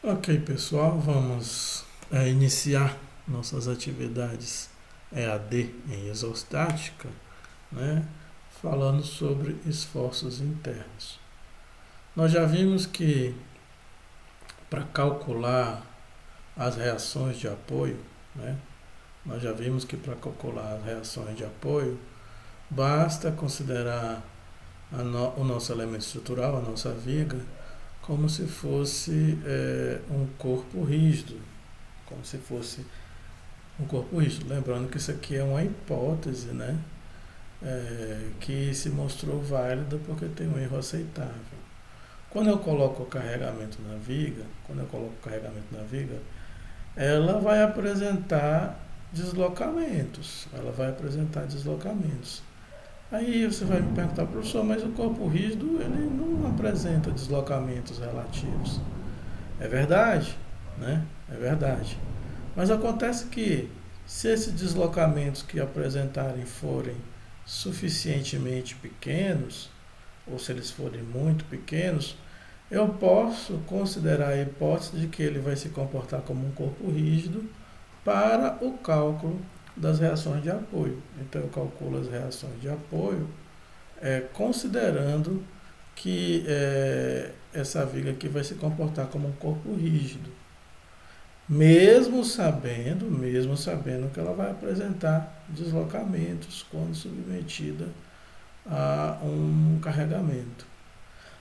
Ok, pessoal, vamos iniciar nossas atividades EAD em isostática, né? Falando sobre esforços internos. Nós já vimos que para calcular as reações de apoio, né? Nós já vimos que para calcular as reações de apoio, basta considerar o nosso elemento estrutural, a nossa viga, como se fosse um corpo rígido, como se fosse um corpo rígido. Lembrando que isso aqui é uma hipótese, né? Que se mostrou válida porque tem um erro aceitável. Quando eu coloco o carregamento na viga, ela vai apresentar deslocamentos. Aí você vai me perguntar, professor, mas o corpo rígido ele não apresenta deslocamentos relativos. É verdade, né? É verdade. Mas acontece que se esses deslocamentos que apresentarem forem suficientemente pequenos, ou se eles forem muito pequenos, eu posso considerar a hipótese de que ele vai se comportar como um corpo rígido para o cálculo das reações de apoio. Então eu calculo as reações de apoio considerando que essa viga aqui vai se comportar como um corpo rígido, mesmo sabendo que ela vai apresentar deslocamentos quando submetida a um carregamento.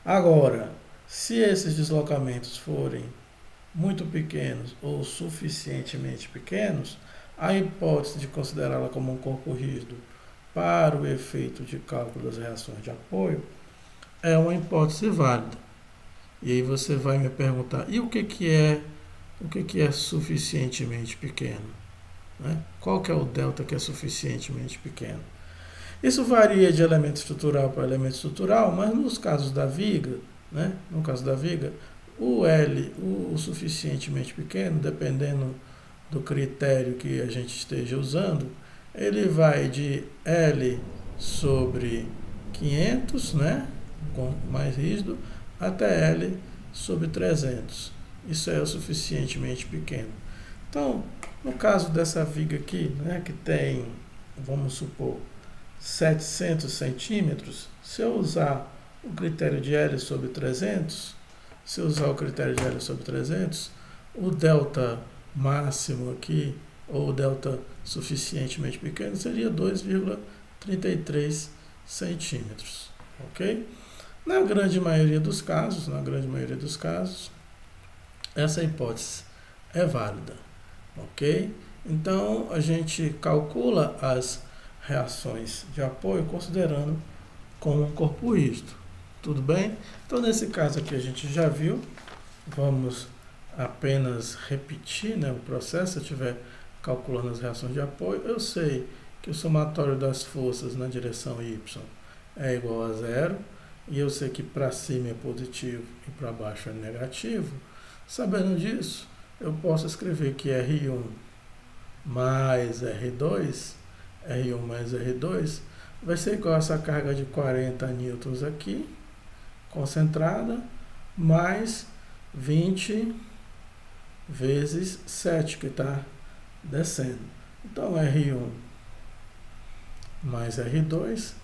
Agora, se esses deslocamentos forem muito pequenos ou suficientemente pequenos, a hipótese de considerá-la como um corpo rígido para o efeito de cálculo das reações de apoio é uma hipótese válida. E aí você vai me perguntar, e o que é suficientemente pequeno? Né? Qual que é o delta que é suficientemente pequeno? Isso varia de elemento estrutural para elemento estrutural, mas nos casos da viga, né? No caso da viga, o L, o suficientemente pequeno, dependendo do critério que a gente esteja usando, ele vai de L sobre 500, né? Com mais rígido, até L sobre 300. Isso é o suficientemente pequeno. Então, no caso dessa viga aqui, né, que tem, vamos supor, 700 centímetros, se eu usar o critério de L sobre 300, o delta máximo aqui, ou o delta suficientemente pequeno, seria 2,33 centímetros, ok? Na grande maioria dos casos, essa hipótese é válida, ok? Então, a gente calcula as reações de apoio considerando como um corpo rígido, tudo bem? Então, nesse caso aqui a gente já viu, vamos apenas repetir, né, o processo. Se eu estiver calculando as reações de apoio, eu sei que o somatório das forças na direção y é igual a zero, e eu sei que para cima é positivo e para baixo é negativo. Sabendo disso, eu posso escrever que R1 mais R2 vai ser igual a essa carga de 40 newtons aqui, concentrada, mais 20 vezes 7, que está descendo. Então, R1 mais R2,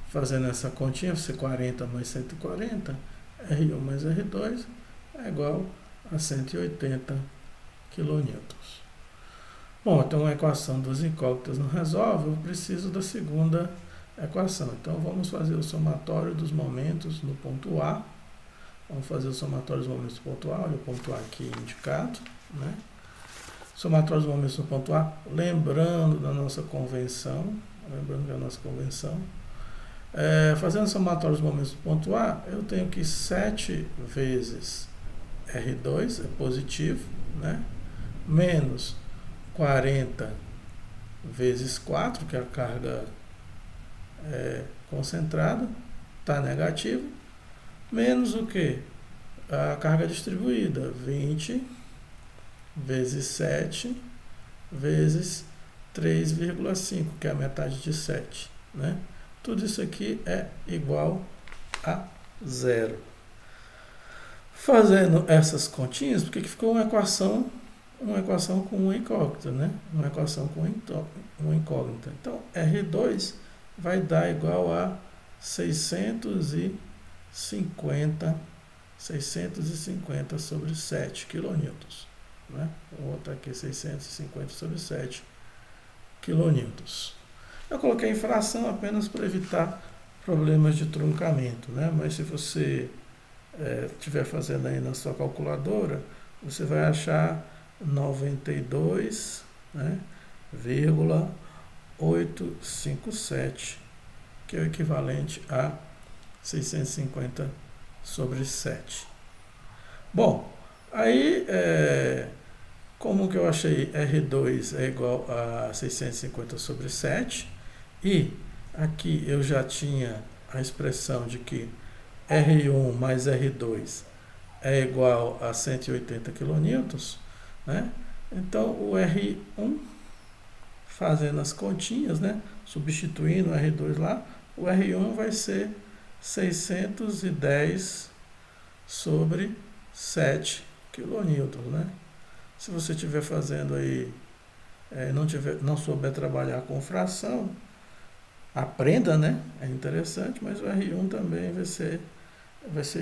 fazendo essa continha, vai ser 40 mais 140, R1 mais R2 é igual a 180 kN. Bom, então a equação dos incógnitas não resolve, eu preciso da segunda equação. Então vamos fazer o somatório dos momentos no ponto A. Olha o ponto A aqui indicado, né? Somatório dos momentos no ponto A, lembrando da nossa convenção, fazendo somatório dos momentos no ponto A, eu tenho que 7 vezes R2, é positivo, né? Menos 40 vezes 4, que é a carga concentrada, está negativo, menos o que? A carga distribuída, 20 vezes 7 vezes 3,5, que é a metade de 7, né? Tudo isso aqui é igual a zero. Fazendo essas continhas, porque que ficou uma equação com uma incógnita, né? Uma equação com uma incógnita. Então, R2 vai dar igual a 650 sobre 7 quilonewtons, né? Vou botar aqui 650 sobre 7 quilonewtons. Eu coloquei em fração apenas para evitar problemas de truncamento, né? Mas se você estiver fazendo aí na sua calculadora, você vai achar 92, né, 857, que é o equivalente a 650 sobre 7. Bom, aí, como que eu achei R2 é igual a 650 sobre 7, e aqui eu já tinha a expressão de que R1 mais R2 é igual a 180 kN, né? Então, o R1, fazendo as continhas, né? Substituindo o R2 lá, o R1 vai ser 610 sobre 7 kN, né? Se você estiver fazendo aí, não souber trabalhar com fração, aprenda, né? É interessante, mas o R1 também vai ser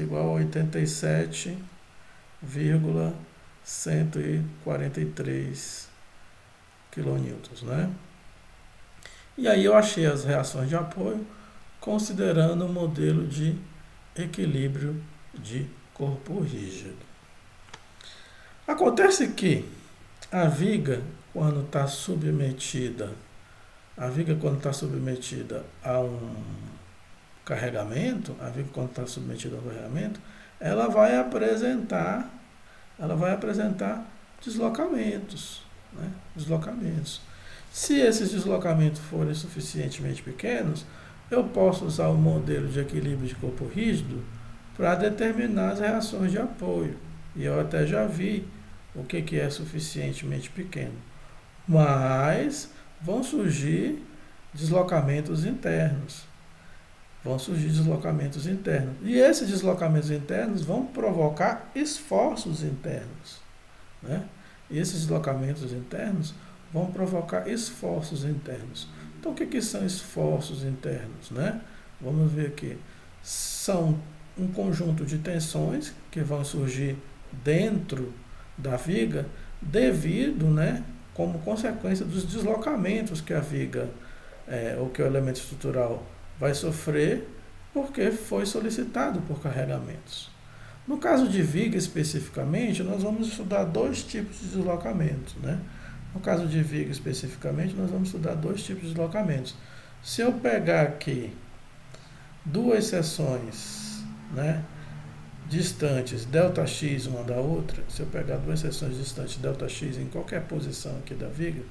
igual a 87,143 kN, né? E aí eu achei as reações de apoio considerando o modelo de equilíbrio de corpo rígido. Acontece que a viga, quando está submetida a um carregamento, ela vai apresentar deslocamentos, né? Se esses deslocamentos forem suficientemente pequenos, eu posso usar o modelo de equilíbrio de corpo rígido para determinar as reações de apoio. E eu até já vi o que é suficientemente pequeno. Mas vão surgir deslocamentos internos. E esses deslocamentos internos vão provocar esforços internos, né? Então, o que são esforços internos, né? Vamos ver aqui. São um conjunto de tensões que vão surgir dentro da viga devido, né, como consequência dos deslocamentos que a viga, ou que o elemento estrutural vai sofrer porque foi solicitado por carregamentos. No caso de viga especificamente, nós vamos estudar dois tipos de deslocamentos, né? Se eu pegar aqui duas seções, né, distantes ΔX uma da outra, se eu pegar duas seções distantes ΔX em qualquer posição aqui da viga,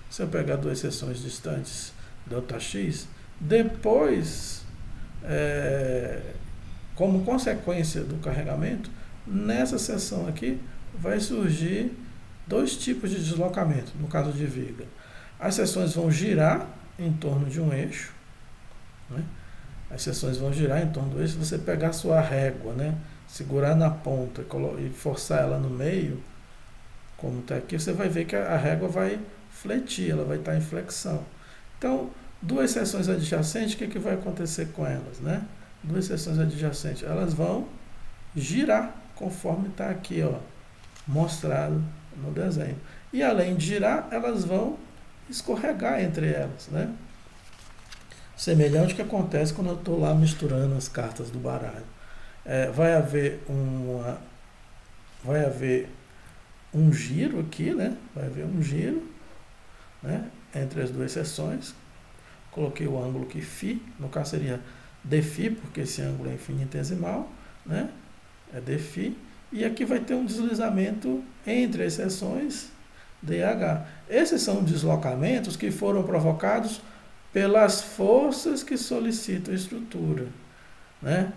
se eu pegar duas seções distantes ΔX, depois, como consequência do carregamento, nessa seção aqui vai surgir dois tipos de deslocamento, no caso de viga. As seções vão girar em torno de um eixo, né? Se você pegar a sua régua, né, segurar na ponta e forçar ela no meio, como está aqui, você vai ver que a régua vai fletir, ela vai estar em flexão. Então, duas seções adjacentes, o que vai acontecer com elas, né? Duas seções adjacentes, elas vão girar, conforme está aqui, ó, mostrado no desenho. E além de girar, elas vão escorregar entre elas, né? Semelhante ao que acontece quando eu estou lá misturando as cartas do baralho. Vai haver um giro aqui, né? Entre as duas seções. Coloquei o ângulo aqui φ, no caso seria dφ, porque esse ângulo é infinitesimal, né? É dφ. E aqui vai ter um deslizamento entre as seções dH. Esses são deslocamentos que foram provocados pelas forças que solicitam a estrutura, né?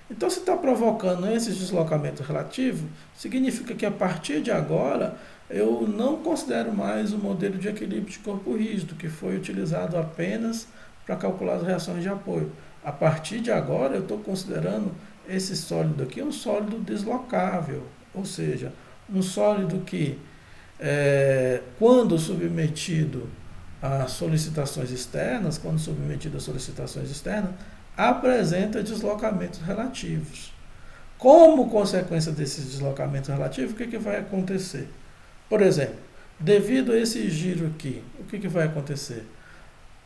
Então, se está provocando esses deslocamentos relativos, significa que a partir de agora eu não considero mais o modelo de equilíbrio de corpo rígido, que foi utilizado apenas para calcular as reações de apoio. A partir de agora eu estou considerando esse sólido aqui é um sólido deslocável, ou seja, um sólido que, quando submetido a solicitações externas, apresenta deslocamentos relativos. Como consequência desses deslocamentos relativos, o que vai acontecer? Por exemplo, devido a esse giro aqui, o que vai acontecer?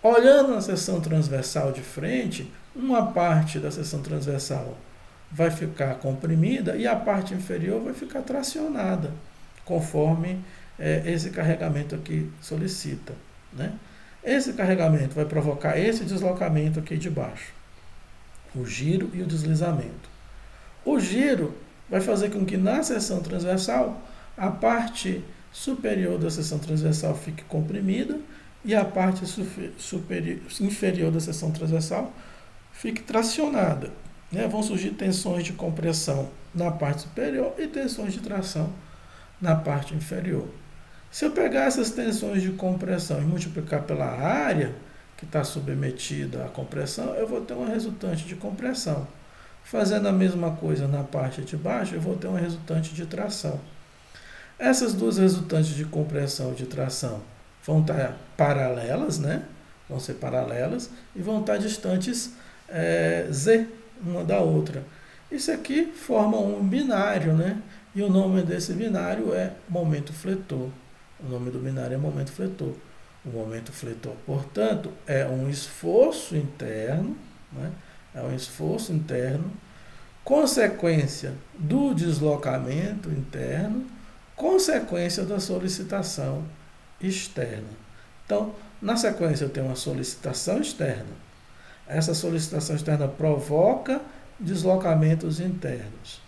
Olhando a seção transversal de frente, uma parte da seção transversal vai ficar comprimida e a parte inferior vai ficar tracionada, conforme esse carregamento aqui solicita, né? Esse carregamento vai provocar esse deslocamento aqui de baixo, o giro e o deslizamento. O giro vai fazer com que na seção transversal a parte superior da seção transversal fique comprimida e a parte inferior da seção transversal fique tracionada, né? Vão surgir tensões de compressão na parte superior e tensões de tração na parte inferior. Se eu pegar essas tensões de compressão e multiplicar pela área que está submetida à compressão, eu vou ter uma resultante de compressão. Fazendo a mesma coisa na parte de baixo, eu vou ter uma resultante de tração. Essas duas resultantes de compressão e de tração vão estar paralelas, né? Vão ser paralelas e vão estar distantes Z uma da outra. Isso aqui forma um binário, né? E o nome desse binário é momento fletor. O nome do binário é momento fletor. O momento fletor, portanto, é um esforço interno, né? É um esforço interno, consequência do deslocamento interno, consequência da solicitação externa. Então, na sequência eu tenho uma solicitação externa. Essa solicitação externa provoca deslocamentos internos.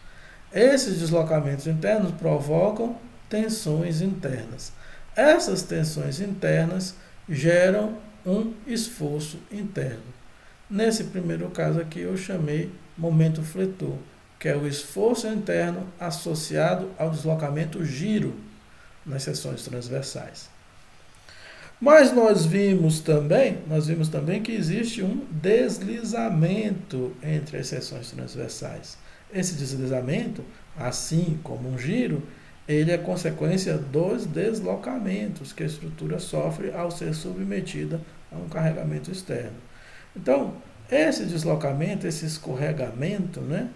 Esses deslocamentos internos provocam tensões internas. Essas tensões internas geram um esforço interno. Nesse primeiro caso aqui eu chamei momento fletor, que é o esforço interno associado ao deslocamento giro nas seções transversais. Mas nós vimos também que existe um deslizamento entre as seções transversais. Esse deslizamento, assim como um giro, ele é consequência dos deslocamentos que a estrutura sofre ao ser submetida a um carregamento externo. Então, esse deslocamento, esse escorregamento, né,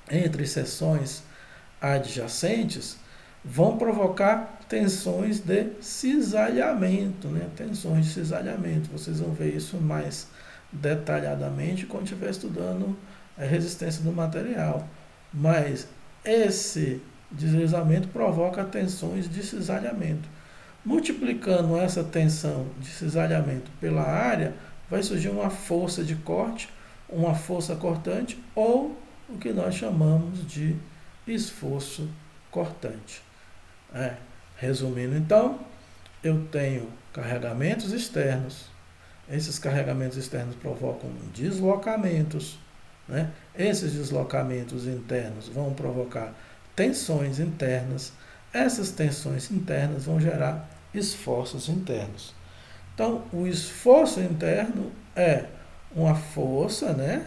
entre seções adjacentes, vão provocar tensões de cisalhamento, né? Tensões de cisalhamento. Vocês vão ver isso mais detalhadamente quando estiver estudando a resistência do material. Mas esse deslizamento provoca tensões de cisalhamento. Multiplicando essa tensão de cisalhamento pela área, vai surgir uma força de corte, uma força cortante ou o que nós chamamos de esforço cortante. Resumindo, então, eu tenho carregamentos externos. Esses carregamentos externos provocam deslocamentos, né? Esses deslocamentos internos vão provocar tensões internas. Essas tensões internas vão gerar esforços internos. Então, o esforço interno é uma força, né,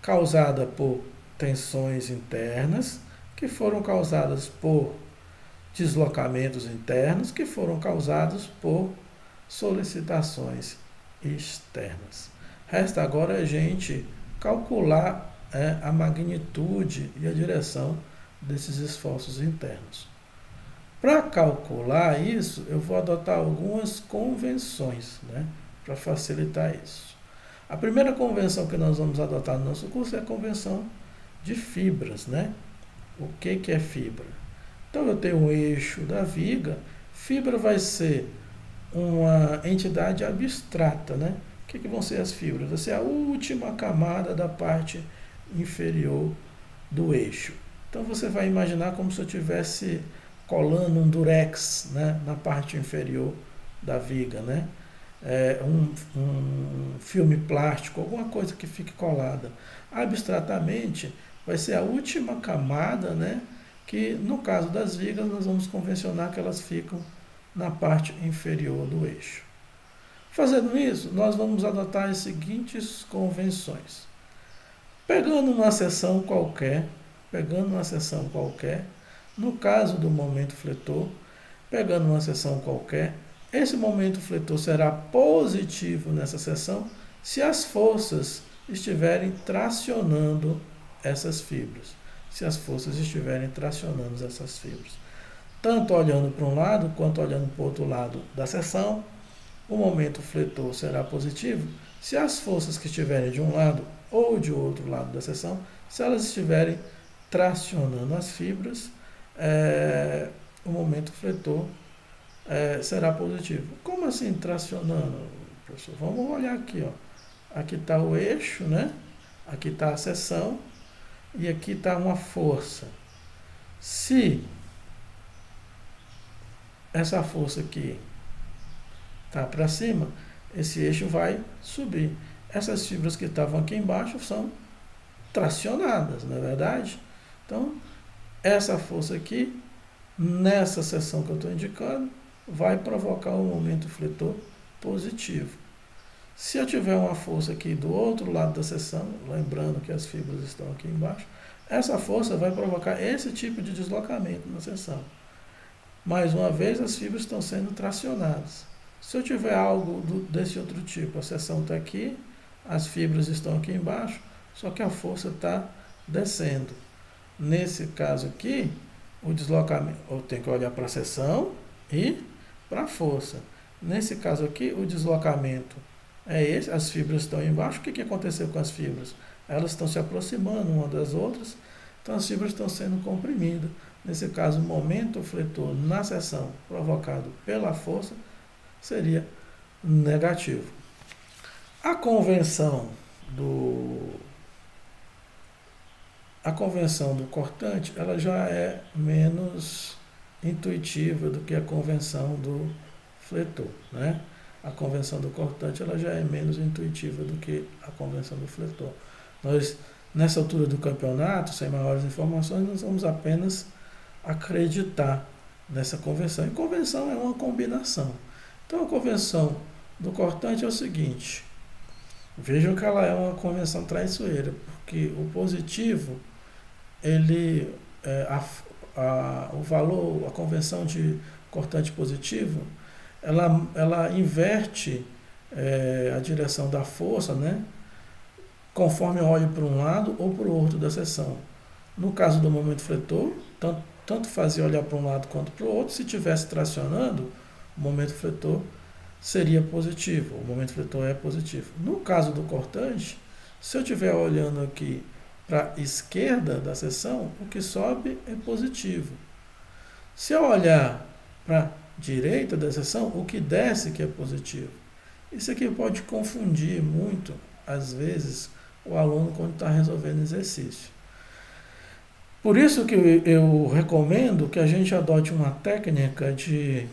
causada por tensões internas, que foram causadas por deslocamentos internos, que foram causados por solicitações externas. Resta agora a gente calcular a magnitude e a direção desses esforços internos. Para calcular isso, eu vou adotar algumas convenções, né, para facilitar isso. A primeira convenção que nós vamos adotar no nosso curso é a convenção de fibras, né? O que é fibra? Então, eu tenho um eixo da viga. Fibra vai ser uma entidade abstrata, né? O que vão ser as fibras? Vai ser a última camada da parte inferior do eixo. Então, você vai imaginar como se eu estivesse colando um durex, né, na parte inferior da viga, né? Um filme plástico, alguma coisa que fique colada. Abstratamente, vai ser a última camada, né, que no caso das vigas nós vamos convencionar que elas ficam na parte inferior do eixo. Fazendo isso, nós vamos adotar as seguintes convenções. Pegando uma seção qualquer, no caso do momento fletor, pegando uma seção qualquer, esse momento fletor será positivo nessa seção se as forças estiverem tracionando essas fibras. Se as forças estiverem tracionando essas fibras. Tanto olhando para um lado quanto olhando para o outro lado da seção, o momento fletor será positivo se as forças que estiverem de um lado ou de outro lado da seção, se elas estiverem tracionando as fibras, o momento fletor será positivo. Como assim tracionando, professor? Vamos olhar aqui, ó. Aqui está o eixo, né? Aqui está a seção e aqui está uma força. Se essa força aqui está para cima, esse eixo vai subir. Essas fibras que estavam aqui embaixo são tracionadas, não é verdade? Então, essa força aqui, nessa seção que eu estou indicando, vai provocar um momento fletor positivo. Se eu tiver uma força aqui do outro lado da seção, lembrando que as fibras estão aqui embaixo, essa força vai provocar esse tipo de deslocamento na seção. Mais uma vez, as fibras estão sendo tracionadas. Se eu tiver algo desse outro tipo, a seção está aqui, as fibras estão aqui embaixo, só que a força está descendo. Nesse caso aqui, o deslocamento, eu tenho que olhar para a seção e para a força. Nesse caso aqui, o deslocamento é esse, as fibras estão embaixo. O que aconteceu com as fibras? Elas estão se aproximando uma das outras, então as fibras estão sendo comprimidas. Nesse caso, o momento fletor na seção provocado pela força seria negativo. A convenção do cortante, ela já é menos intuitiva do que a convenção do fletor, né? A convenção do cortante, ela já é menos intuitiva do que a convenção do fletor. Nós, nessa altura do campeonato, sem maiores informações, nós vamos apenas acreditar nessa convenção. E convenção é uma combinação. Então, a convenção do cortante é o seguinte: vejam que ela é uma convenção traiçoeira, porque o positivo, ele, o valor, a convenção de cortante positivo, ela inverte a direção da força, né, conforme eu olho para um lado ou para o outro da seção. No caso do momento fletor, tanto fazia olhar para um lado quanto para o outro. Se estivesse tracionando, o momento fletor seria positivo. O momento fletor é positivo. No caso do cortante, se eu estiver olhando aqui para a esquerda da seção, o que sobe é positivo. Se eu olhar para a direita da seção, o que desce que é positivo. Isso aqui pode confundir muito, às vezes, o aluno quando está resolvendo exercício. Por isso que eu recomendo que a gente adote uma técnica de,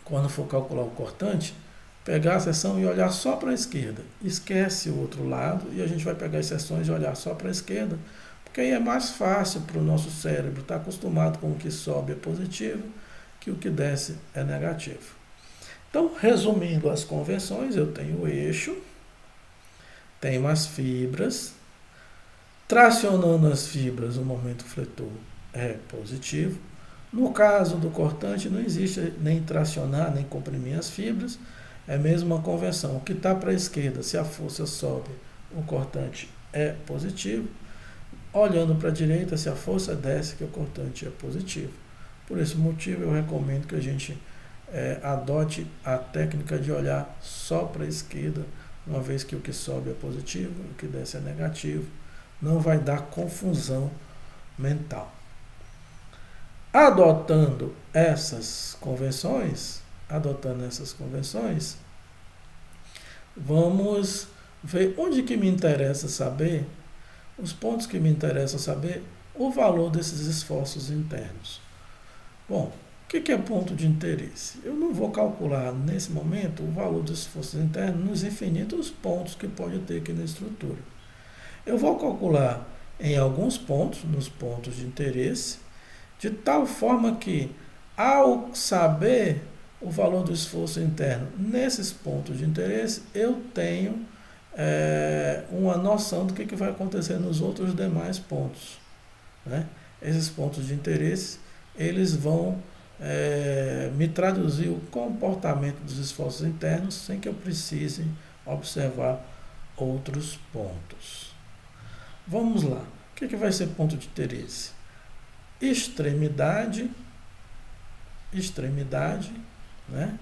quando for calcular o cortante, pegar a seção e olhar só para a esquerda. Esquece o outro lado e a gente vai pegar as seções e olhar só para a esquerda, porque aí é mais fácil para o nosso cérebro estar acostumado com o que sobe é positivo, que o que desce é negativo. Então, resumindo as convenções, eu tenho o eixo, tenho as fibras. Tracionando as fibras, o momento fletor é positivo. No caso do cortante, não existe nem tracionar, nem comprimir as fibras. É mesmo uma convenção. O que está para a esquerda, se a força sobe, o cortante é positivo. Olhando para a direita, se a força desce, que o cortante é positivo. Por esse motivo, eu recomendo que a gente adote a técnica de olhar só para a esquerda, uma vez que o que sobe é positivo, o que desce é negativo. Não vai dar confusão mental. Adotando essas convenções, vamos ver onde que me interessa saber, os pontos que me interessam saber, o valor desses esforços internos. Bom, o que é ponto de interesse? Eu não vou calcular nesse momento o valor dos esforços internos nos infinitos pontos que pode ter aqui na estrutura. Eu vou calcular em alguns pontos, nos pontos de interesse, de tal forma que, ao saber o valor do esforço interno nesses pontos de interesse, eu tenho uma noção do que vai acontecer nos outros demais pontos, né? Esses pontos de interesse, eles vão me traduzir o comportamento dos esforços internos sem que eu precise observar outros pontos. Vamos lá. O que vai ser ponto de interesse? Extremidade, né?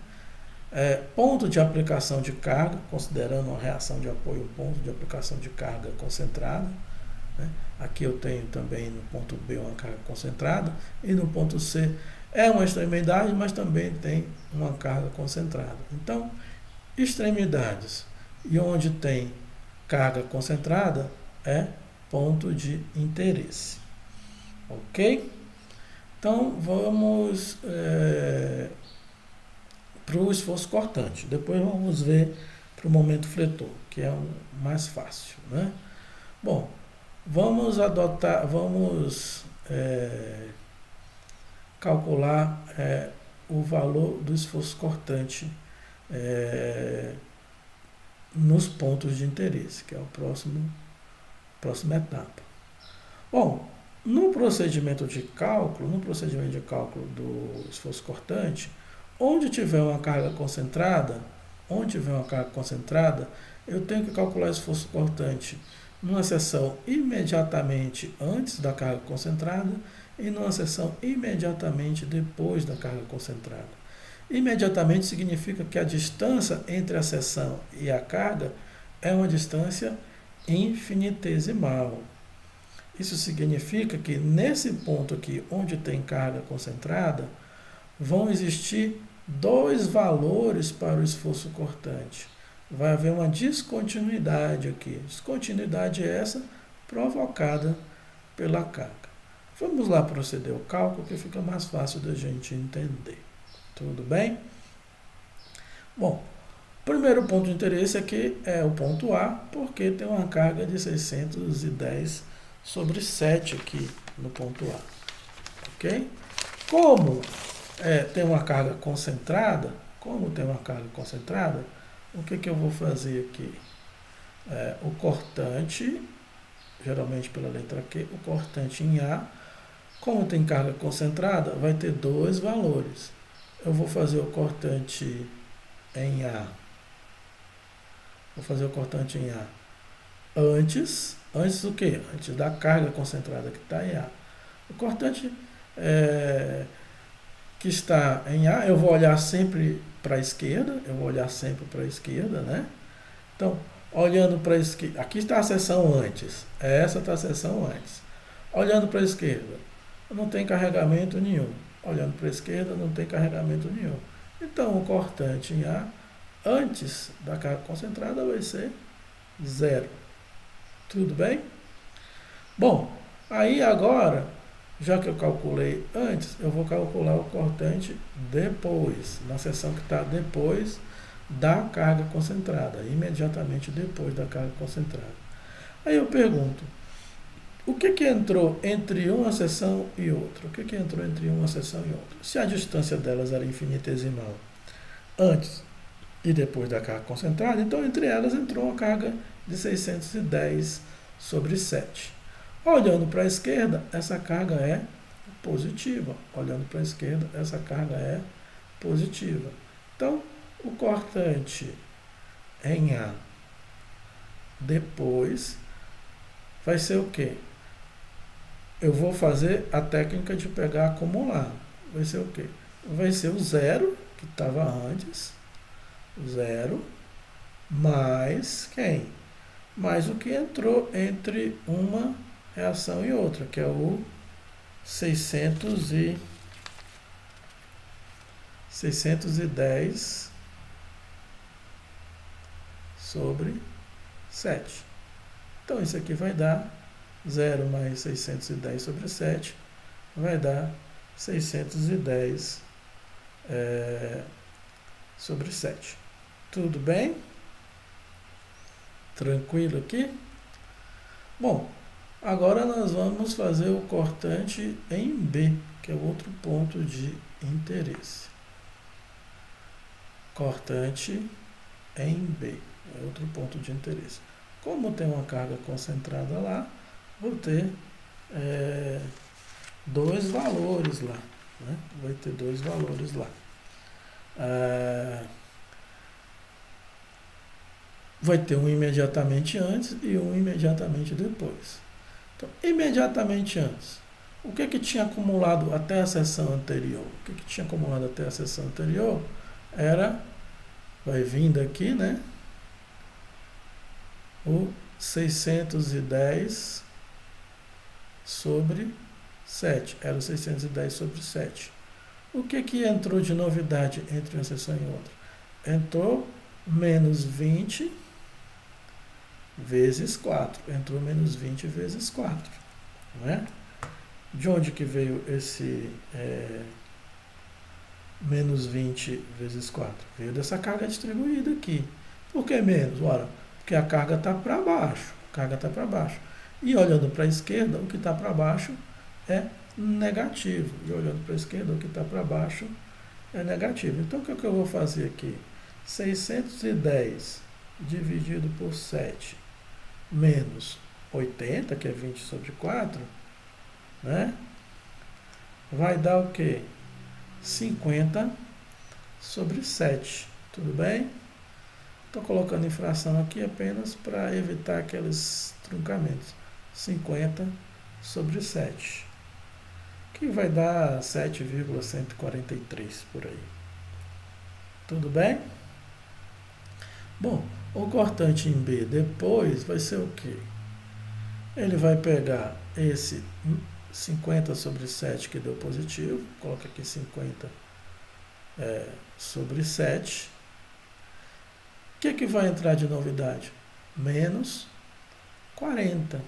Ponto de aplicação de carga, considerando uma reação de apoio, ponto de aplicação de carga concentrada, né? Aqui eu tenho também no ponto B uma carga concentrada, e no ponto C é uma extremidade, mas também tem uma carga concentrada. Então, extremidades e onde tem carga concentrada é ponto de interesse. Ok? Então, vamos para o esforço cortante. Depois vamos ver para o momento fletor, que é o mais fácil, né? Bom, vamos calcular o valor do esforço cortante nos pontos de interesse, que é a próxima etapa. Bom, no procedimento de cálculo do esforço cortante, onde tiver uma carga concentrada, eu tenho que calcular o esforço cortante numa seção imediatamente antes da carga concentrada e numa seção imediatamente depois da carga concentrada. Imediatamente significa que a distância entre a seção e a carga é uma distância infinitesimal. Isso significa que nesse ponto aqui, onde tem carga concentrada, vão existir dois valores para o esforço cortante. Vai haver uma descontinuidade aqui. Descontinuidade é essa provocada pela carga. Vamos lá proceder ao cálculo, que fica mais fácil da gente entender. Tudo bem? Bom, o primeiro ponto de interesse aqui é o ponto A, porque tem uma carga de 610 sobre 7 aqui no ponto A. Ok? Como tem uma carga concentrada, o que eu vou fazer aqui? O cortante, geralmente pela letra Q, o cortante em A, como tem carga concentrada, vai ter dois valores. Eu vou fazer o cortante em A. Antes do que? Antes da carga concentrada que está em A. O cortante que está em A, eu vou olhar sempre para a esquerda, né? Então, olhando para a esquerda, aqui está a seção antes, essa está a seção antes. Olhando para a esquerda, não tem carregamento nenhum. Olhando para a esquerda, não tem carregamento nenhum. Então, o cortante em A, antes da carga concentrada, vai ser 0. Tudo bem? Bom, aí agora, já que eu calculei antes, eu vou calcular o cortante depois, na seção que está depois da carga concentrada, imediatamente depois da carga concentrada. Aí eu pergunto, o que entrou entre uma seção e outra? Se a distância delas era infinitesimal antes e depois da carga concentrada, então entre elas entrou uma carga de 610 sobre 7. Olhando para a esquerda, essa carga é positiva. Então, o cortante em A depois vai ser o quê? Eu vou fazer a técnica de pegar acumular. Vai ser o quê? Vai ser o 0, que estava antes, 0, mais quem? Mais o que entrou entre uma reação e outra, que é o 610 sobre 7. Então, isso aqui vai dar 0 mais 610 sobre 7, vai dar 610 sobre 7. Tudo bem? Tranquilo aqui? Bom, agora nós vamos fazer o cortante em B, que é o outro ponto de interesse. Cortante em B. É outro ponto de interesse. Como tem uma carga concentrada lá, vou ter dois valores lá. Né? Vai ter dois valores lá. Vai ter um imediatamente antes e um imediatamente depois. Então, imediatamente antes, o que tinha acumulado até a sessão anterior? O que tinha acumulado até a sessão anterior era, vai vindo aqui, né? O 610 sobre 7. Era o 610 sobre 7. O que entrou de novidade entre uma sessão e outra? Entrou menos 20 vezes 4. Entrou menos 20 vezes 4. Não é? De onde que veio esse menos 20 vezes 4? Veio dessa carga distribuída aqui. Por que menos? Ora, porque a carga está para baixo. A carga está para baixo. E olhando para a esquerda, o que está para baixo é negativo. E olhando para a esquerda, o que está para baixo é negativo. Então, o que eu vou fazer aqui? 610 dividido por 7 menos 80, que é 20 sobre 4, né? Vai dar o quê? 50 sobre 7. Tudo bem? Estou colocando em fração aqui apenas para evitar aqueles truncamentos. 50 sobre 7. Que vai dar 7,143 por aí. Tudo bem? Bom, o cortante em B depois vai ser o quê? Ele vai pegar esse 50 sobre 7 que deu positivo, coloca aqui 50 sobre 7. O que vai entrar de novidade? Menos 40. O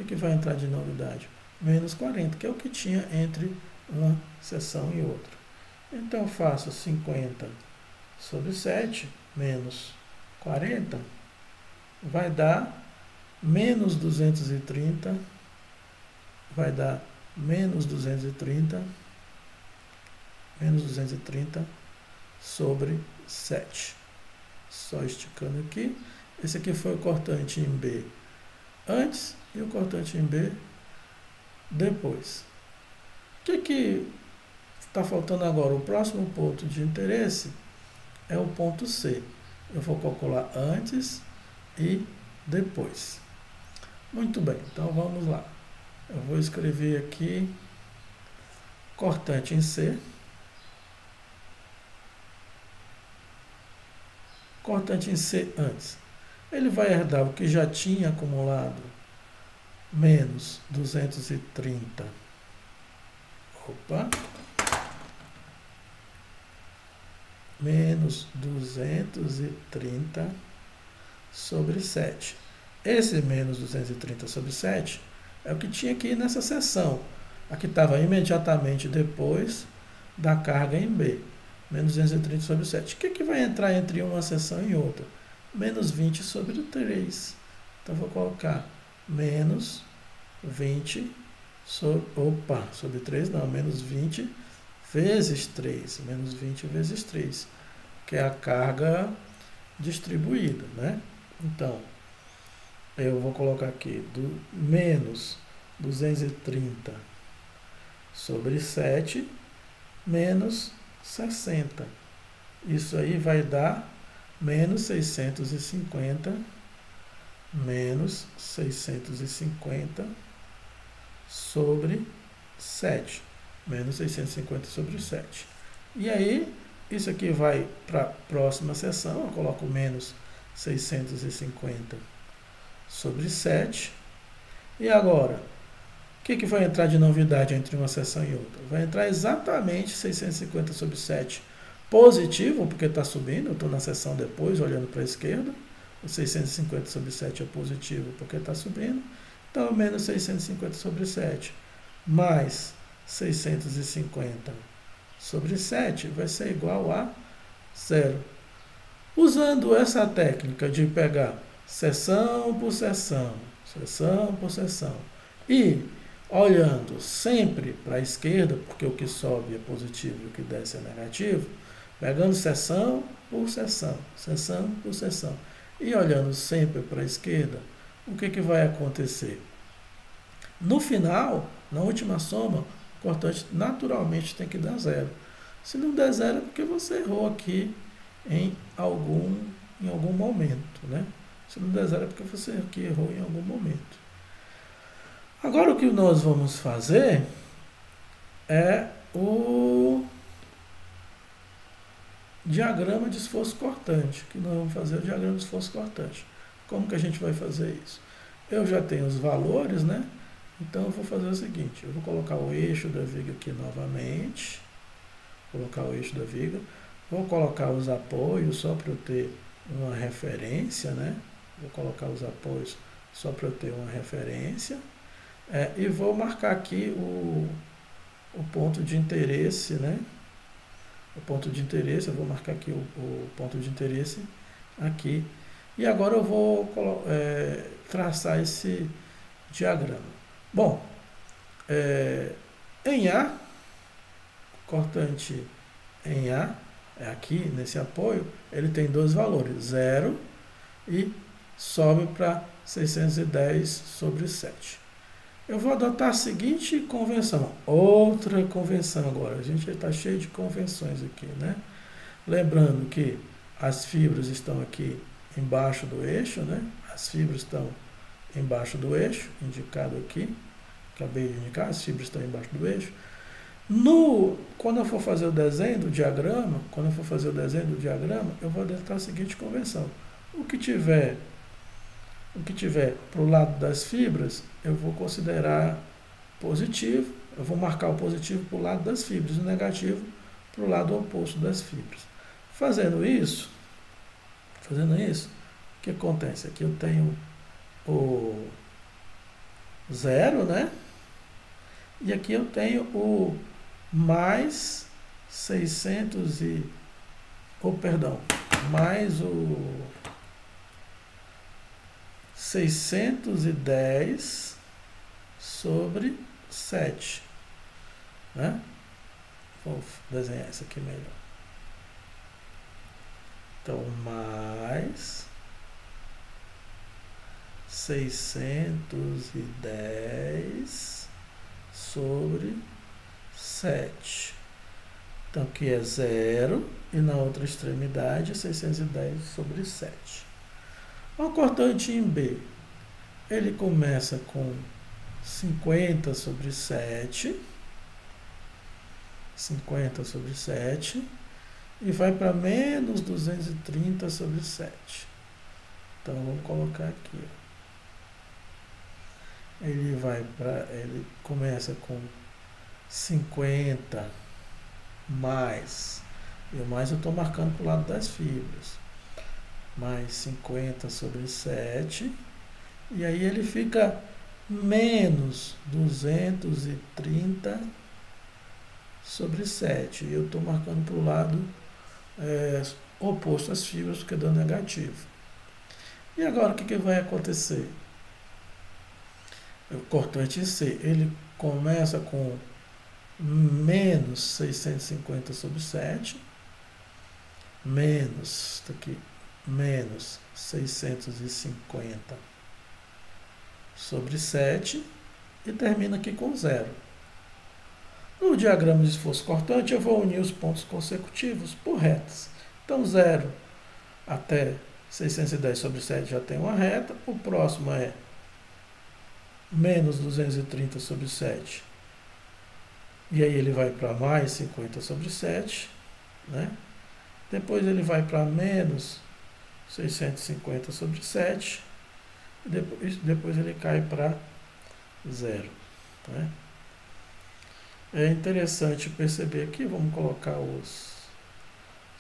que vai entrar de novidade? Menos 40, que é o que tinha entre uma seção e outra. Então, eu faço 50 sobre 7 menos 40, vai dar menos 230, vai dar menos 230 sobre 7. Só esticando aqui. Esse aqui foi o cortante em B antes e o cortante em B depois. O que está faltando agora? O próximo ponto de interesse é o ponto C. Eu vou calcular antes e depois. Muito bem, então vamos lá. Eu vou escrever aqui cortante em C. Cortante em C antes. Ele vai herdar o que já tinha acumulado, menos 230. Menos 230 sobre 7. Esse menos 230 sobre 7 é o que tinha aqui nessa seção. Aqui estava imediatamente depois da carga em B. Menos 230 sobre 7. O que vai entrar entre uma seção e outra? Menos 20 sobre 3. Então, vou colocar menos 20 sobre 3, não, menos 20 vezes 3. Menos 20 vezes 3, que é a carga distribuída, né? Então, eu vou colocar aqui do menos 230 sobre 7 menos 60. Isso aí vai dar menos 650 sobre 7. Menos 650 sobre 7. E aí, isso aqui vai para a próxima seção. Eu coloco menos 650 sobre 7. E agora, o que vai entrar de novidade entre uma seção e outra? Vai entrar exatamente 650 sobre 7 positivo, porque está subindo. Eu estou na seção depois, olhando para a esquerda. O 650 sobre 7 é positivo, porque está subindo. Então, menos 650 sobre 7 mais 650 sobre 7 vai ser igual a 0. Usando essa técnica de pegar seção por seção e olhando sempre para a esquerda, porque o que sobe é positivo e o que desce é negativo, pegando seção por seção e olhando sempre para a esquerda, o que vai acontecer? No final, na última soma, o cortante naturalmente tem que dar zero. Se não der zero é porque você errou aqui em algum momento, né? Se não der zero é porque você aqui errou em algum momento. Agora o que nós vamos fazer é o diagrama de esforço cortante, que nós vamos fazer o diagrama de esforço cortante. Como que a gente vai fazer isso? Eu já tenho os valores, né? Então eu vou fazer o seguinte, eu vou colocar o eixo da viga aqui novamente, colocar o eixo da viga, vou colocar os apoios só para eu ter uma referência, né? Vou colocar os apoios só para eu ter uma referência, e vou marcar aqui o ponto de interesse, né? O ponto de interesse, eu vou marcar aqui o ponto de interesse aqui. E agora eu vou traçar esse diagrama. Bom, em A, cortante em A, aqui nesse apoio, ele tem dois valores, 0 e sobe para 610/7. Eu vou adotar a seguinte convenção, outra convenção agora, a gente está cheio de convenções aqui, né? Lembrando que as fibras estão aqui embaixo do eixo, né? As fibras estão embaixo do eixo, indicado aqui, acabei de indicar, as fibras estão embaixo do eixo. Quando eu for fazer o desenho do diagrama, eu vou adotar a seguinte convenção, o que tiver para o lado das fibras, eu vou considerar positivo, eu vou marcar o positivo para o lado das fibras, o negativo para o lado oposto das fibras. Fazendo isso, o que acontece? Aqui eu tenho o 0, né? E aqui eu tenho o mais 600 mais o 610/7, né? Vou desenhar isso aqui melhor. Então, mais 610/7. Então, aqui é 0 e na outra extremidade 610/7. O cortante em B, ele começa com 50/7, e vai para menos 230/7. Então, vamos colocar aqui, ó. Ele começa com 50 mais, e o mais eu estou marcando para o lado das fibras, mais 50/7, e aí ele fica menos 230/7, e eu estou marcando para o lado oposto às fibras, porque deu negativo. E agora o que vai acontecer? O cortante C, ele começa com menos 650/7, menos 650/7, e termina aqui com 0. No diagrama de esforço cortante, eu vou unir os pontos consecutivos por retas. Então, 0 até 610/7 já tem uma reta, o próximo é menos 230/7, e aí ele vai para mais 50/7, né? Depois ele vai para menos 650/7, e depois ele cai para 0, né? É interessante perceber aqui, vamos colocar as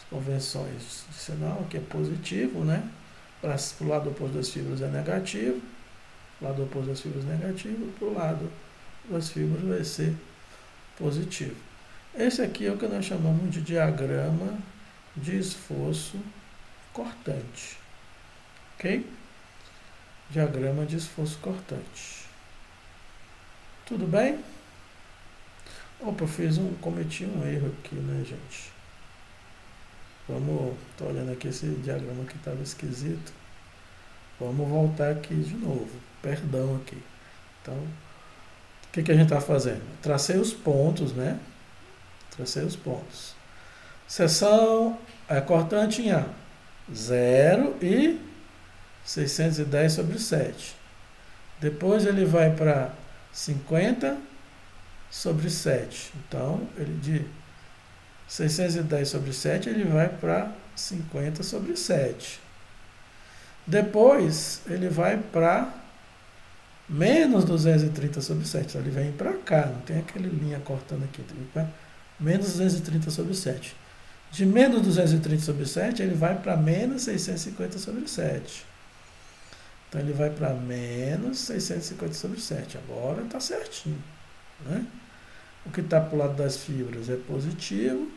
convenções de sinal, aqui é positivo, né? Para o lado oposto das fibras é negativo, lado oposto das fibras negativo, para o lado das fibras vai ser positivo. Esse aqui é o que nós chamamos de diagrama de esforço cortante, ok? Diagrama de esforço cortante. Tudo bem? Opa, cometi um erro aqui, né, gente? Tô olhando aqui esse diagrama que estava esquisito. Vamos voltar aqui de novo. Perdão aqui. Então, o que a gente está fazendo? Tracei os pontos, né? Tracei os pontos. Seção cortante em A. 0 e 610 sobre 7. Depois ele vai para 50 sobre 7. Então, ele de 610 sobre 7, ele vai para 50 sobre 7. Depois, ele vai para menos 230 sobre 7. Então, ele vem para cá, não tem aquela linha cortando aqui. Menos 230 sobre 7. De menos 230 sobre 7, ele vai para menos 650 sobre 7. Então, ele vai para menos 650 sobre 7. Agora está certinho, né? O que está para o lado das fibras é positivo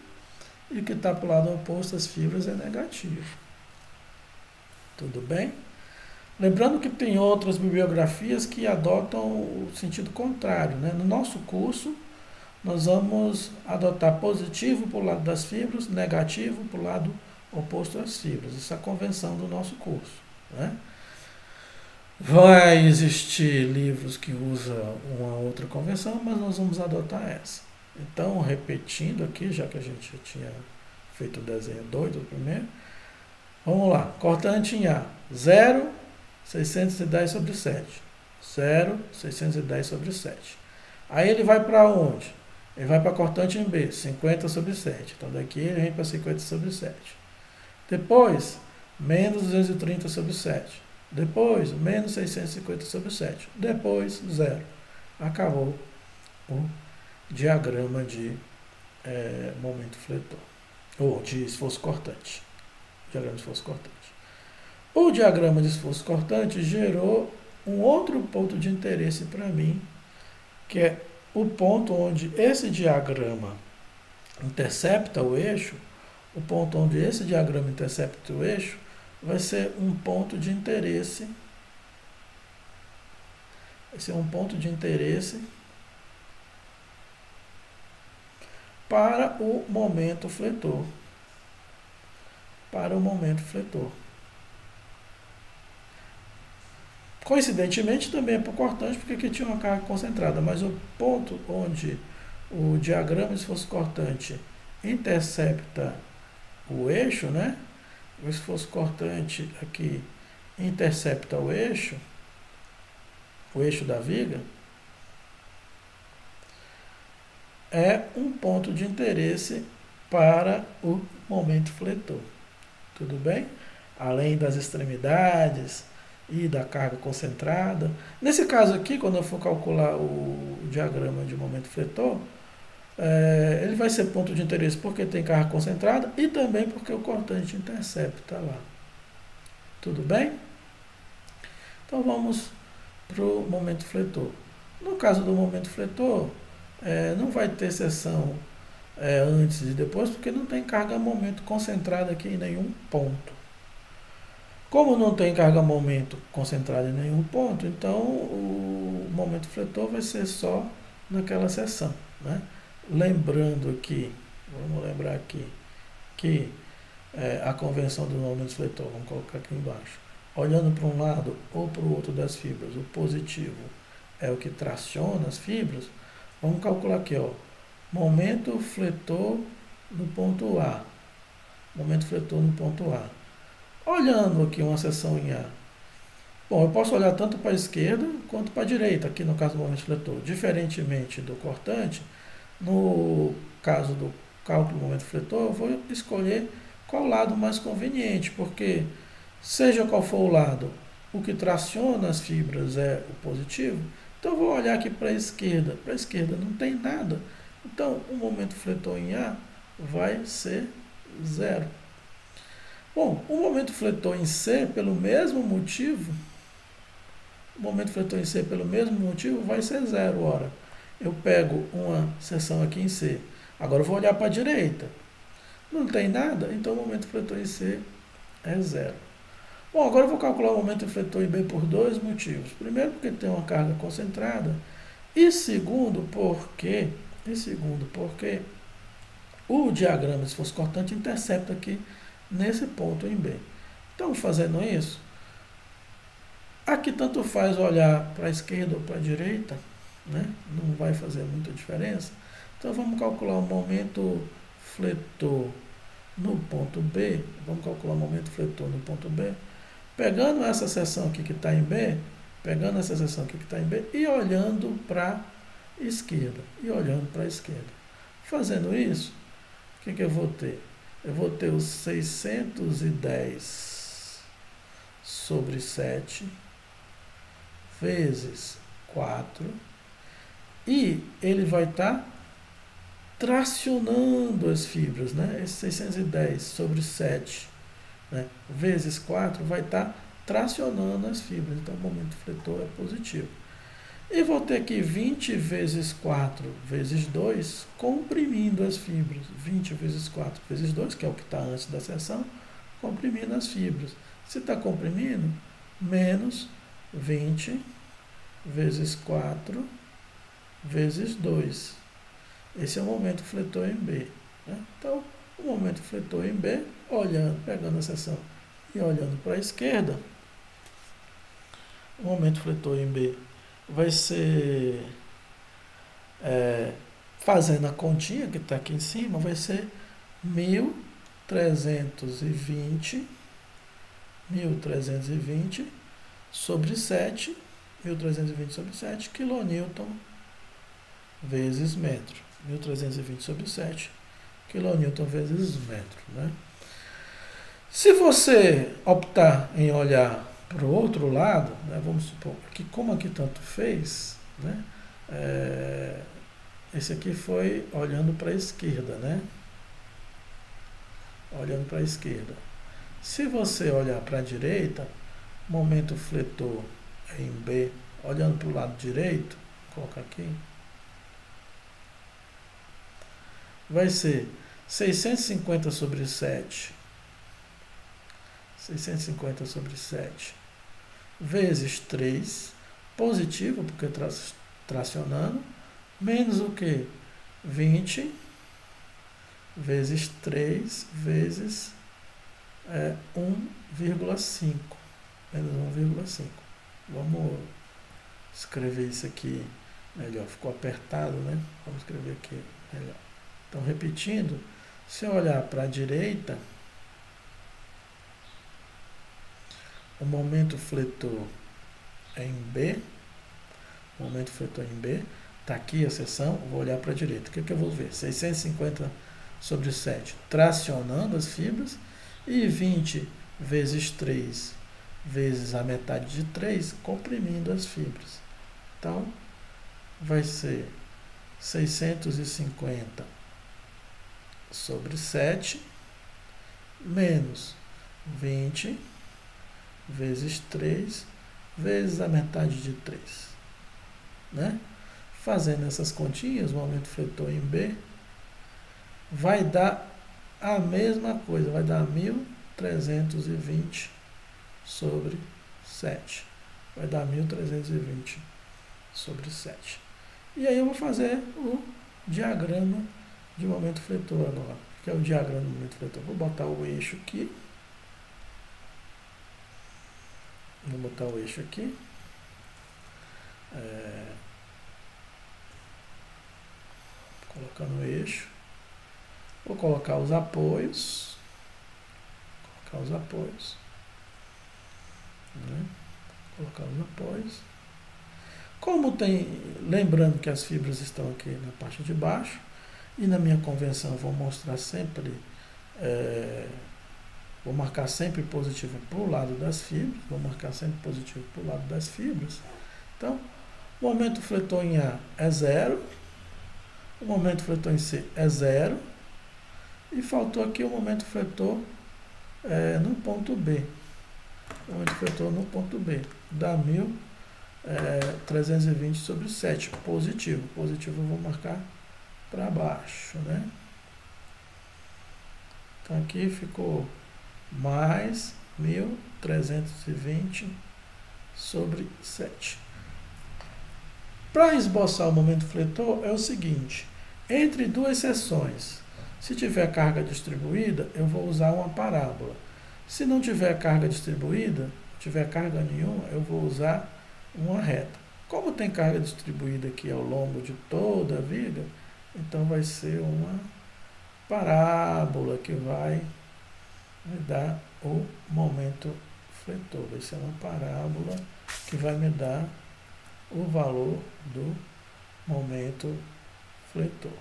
e o que está para o lado oposto das fibras é negativo. Tudo bem? Lembrando que tem outras bibliografias que adotam o sentido contrário, né? No nosso curso, nós vamos adotar positivo para o lado das fibras, negativo para o lado oposto às fibras. Isso é a convenção do nosso curso, né? Vai existir livros que usam uma outra convenção, mas nós vamos adotar essa. Então, repetindo aqui, já que a gente já tinha feito o desenho doido primeiro, vamos lá. Cortante em A, 0, 610 sobre 7. 0, 610 sobre 7. Aí ele vai para onde? Ele vai para cortante em B, 50 sobre 7. Então, daqui ele vem para 50 sobre 7. Depois, menos 230 sobre 7. Depois, menos 650 sobre 7. Depois, 0. Acabou o diagrama de momento fletor. Ou de esforço cortante. Diagrama de esforço cortante. O diagrama de esforço cortante gerou um outro ponto de interesse para mim, que é o ponto onde esse diagrama intercepta o eixo. O ponto onde esse diagrama intercepta o eixo vai ser um ponto de interesse. Vai ser um ponto de interesse para o momento fletor. Para o momento fletor. Coincidentemente também é para o cortante, porque aqui tinha uma carga concentrada, mas o ponto onde o diagrama de esforço cortante intercepta o eixo, né? O esforço cortante aqui intercepta o eixo da viga, é um ponto de interesse para o momento fletor. Tudo bem? Além das extremidades e da carga concentrada. Nesse caso aqui, quando eu for calcular o diagrama de momento fletor, ele vai ser ponto de interesse porque tem carga concentrada e também porque o cortante intercepta lá. Tudo bem? Então vamos para o momento fletor. No caso do momento fletor, não vai ter seção antes e depois, porque não tem carga-momento concentrada aqui em nenhum ponto. Como não tem carga-momento concentrada em nenhum ponto, então o momento fletor vai ser só naquela seção, né? Lembrando aqui, vamos lembrar aqui, que a convenção do momento fletor, vamos colocar aqui embaixo, olhando para um lado ou para o outro das fibras, o positivo é o que traciona as fibras, vamos calcular aqui, ó, momento fletor no ponto A, momento fletor no ponto A. Olhando aqui uma seção em A, bom, eu posso olhar tanto para a esquerda quanto para a direita, aqui no caso do momento fletor. Diferentemente do cortante, no caso do cálculo do momento fletor, eu vou escolher qual lado mais conveniente, porque seja qual for o lado, o que traciona as fibras é o positivo, então eu vou olhar aqui para a esquerda. Para a esquerda não tem nada, então o momento fletor em A vai ser 0. Bom, o momento fletor em C, pelo mesmo motivo, vai ser 0, ora. Eu pego uma seção aqui em C. Agora eu vou olhar para a direita. Não tem nada, então o momento fletor em C é 0. Bom, agora eu vou calcular o momento fletor em B por dois motivos. Primeiro, porque tem uma carga concentrada. E segundo, porque o diagrama de esforço cortante intercepta aqui nesse ponto em B. Então, fazendo isso, Aqui tanto faz olhar para a esquerda ou para a direita, né? Não vai fazer muita diferença. Então vamos calcular o momento fletor no ponto B. Vamos calcular o momento fletor no ponto B. Pegando essa seção aqui que está em B, pegando essa seção aqui que está em B e olhando para a esquerda. E olhando para a esquerda. Fazendo isso, o que eu vou ter? Eu vou ter os 610 sobre 7 vezes 4 e ele vai estar tracionando as fibras, né? Esse 610 sobre 7, né, vezes 4 vai estar tracionando as fibras, então o momento fletor é positivo. E vou ter aqui 20 vezes 4 vezes 2, comprimindo as fibras. 20 vezes 4 vezes 2, que é o que está antes da seção, comprimindo as fibras. Se está comprimindo, menos 20 vezes 4 vezes 2. Esse é o momento fletor em B, né? Então, o momento fletor em B, olhando, pegando a seção e olhando para a esquerda, o momento fletor em B vai ser, fazendo a continha que está aqui em cima, vai ser 1.320 sobre 7, 1.320 sobre 7 quilonewton vezes metro. 1.320 sobre 7 quilonewton vezes metro, né? Se você optar em olhar para o outro lado, né, vamos supor que como aqui tanto fez, né, esse aqui foi olhando para a esquerda, né? Olhando para a esquerda. Se você olhar para a direita, momento fletor em B, olhando para o lado direito, vou colocar aqui, vai ser 650 sobre 7, 650 sobre 7, vezes 3, positivo, porque tracionando, menos o que? 20 vezes 3 vezes 1,5, menos 1,5. Vamos escrever isso aqui melhor, ficou apertado, né? Vamos escrever aqui melhor. Então, repetindo, se eu olhar para a direita, o momento fletor é em B, o momento fletor é em B, está aqui a seção, vou olhar para a direita. O que eu vou ver? 650 sobre 7, tracionando as fibras, e 20 vezes 3 vezes a metade de 3, comprimindo as fibras. Então, vai ser 650 sobre 7, menos 20 vezes 3 vezes a metade de 3. Né? Fazendo essas continhas, o momento fletor em B vai dar a mesma coisa, vai dar 1.320 sobre 7. Vai dar 1.320 sobre 7. E aí eu vou fazer o diagrama de momento fletor agora, que é o diagrama do momento fletor. Vou botar o eixo aqui. Vou botar o eixo aqui. Colocando o eixo. Vou colocar os apoios. Né? Colocar os apoios. Como tem, lembrando que as fibras estão aqui na parte de baixo, e na minha convenção eu vou mostrar sempre, vou marcar sempre positivo para o lado das fibras, Então, o momento fletor em A é 0, o momento fletor em C é 0, e faltou aqui o momento fletor no ponto B. O momento fletor no ponto B dá 1.320 sobre 7, positivo. Positivo eu vou marcar para baixo, né? Então aqui ficou mais 1.320 sobre 7. Para esboçar o momento fletor é o seguinte: entre duas seções, se tiver carga distribuída, eu vou usar uma parábola. Se não tiver carga distribuída, tiver carga nenhuma, eu vou usar uma reta. Como tem carga distribuída aqui ao longo de toda a viga, então vai ser uma parábola que vai me dar o momento fletor. Vai ser uma parábola que vai me dar o valor do momento fletor.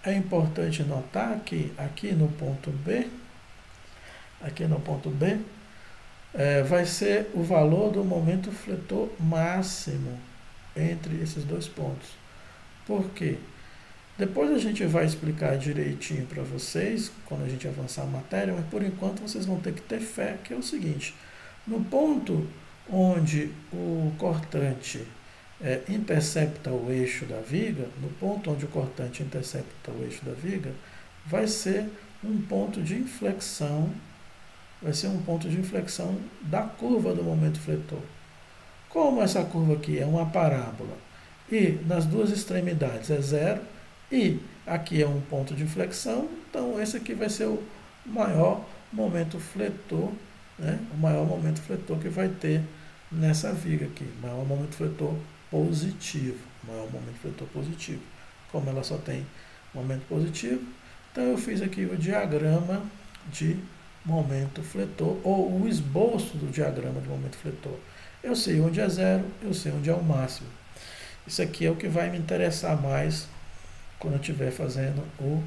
É importante notar que aqui no ponto B, vai ser o valor do momento fletor máximo entre esses dois pontos. Por quê? Depois a gente vai explicar direitinho para vocês, quando a gente avançar a matéria, mas por enquanto vocês vão ter que ter fé, que é o seguinte: no ponto onde o cortante intercepta o eixo da viga, no ponto onde o cortante intercepta o eixo da viga, vai ser um ponto de inflexão, da curva do momento fletor. Como essa curva aqui é uma parábola e nas duas extremidades é zero e aqui é um ponto de inflexão, então esse aqui vai ser o maior momento fletor, né? O maior momento fletor que vai ter nessa viga aqui, maior momento fletor positivo, Como ela só tem momento positivo, então eu fiz aqui o diagrama de momento fletor, ou o esboço do diagrama de momento fletor. Eu sei onde é zero, eu sei onde é o máximo. Isso aqui é o que vai me interessar mais quando eu estiver fazendo o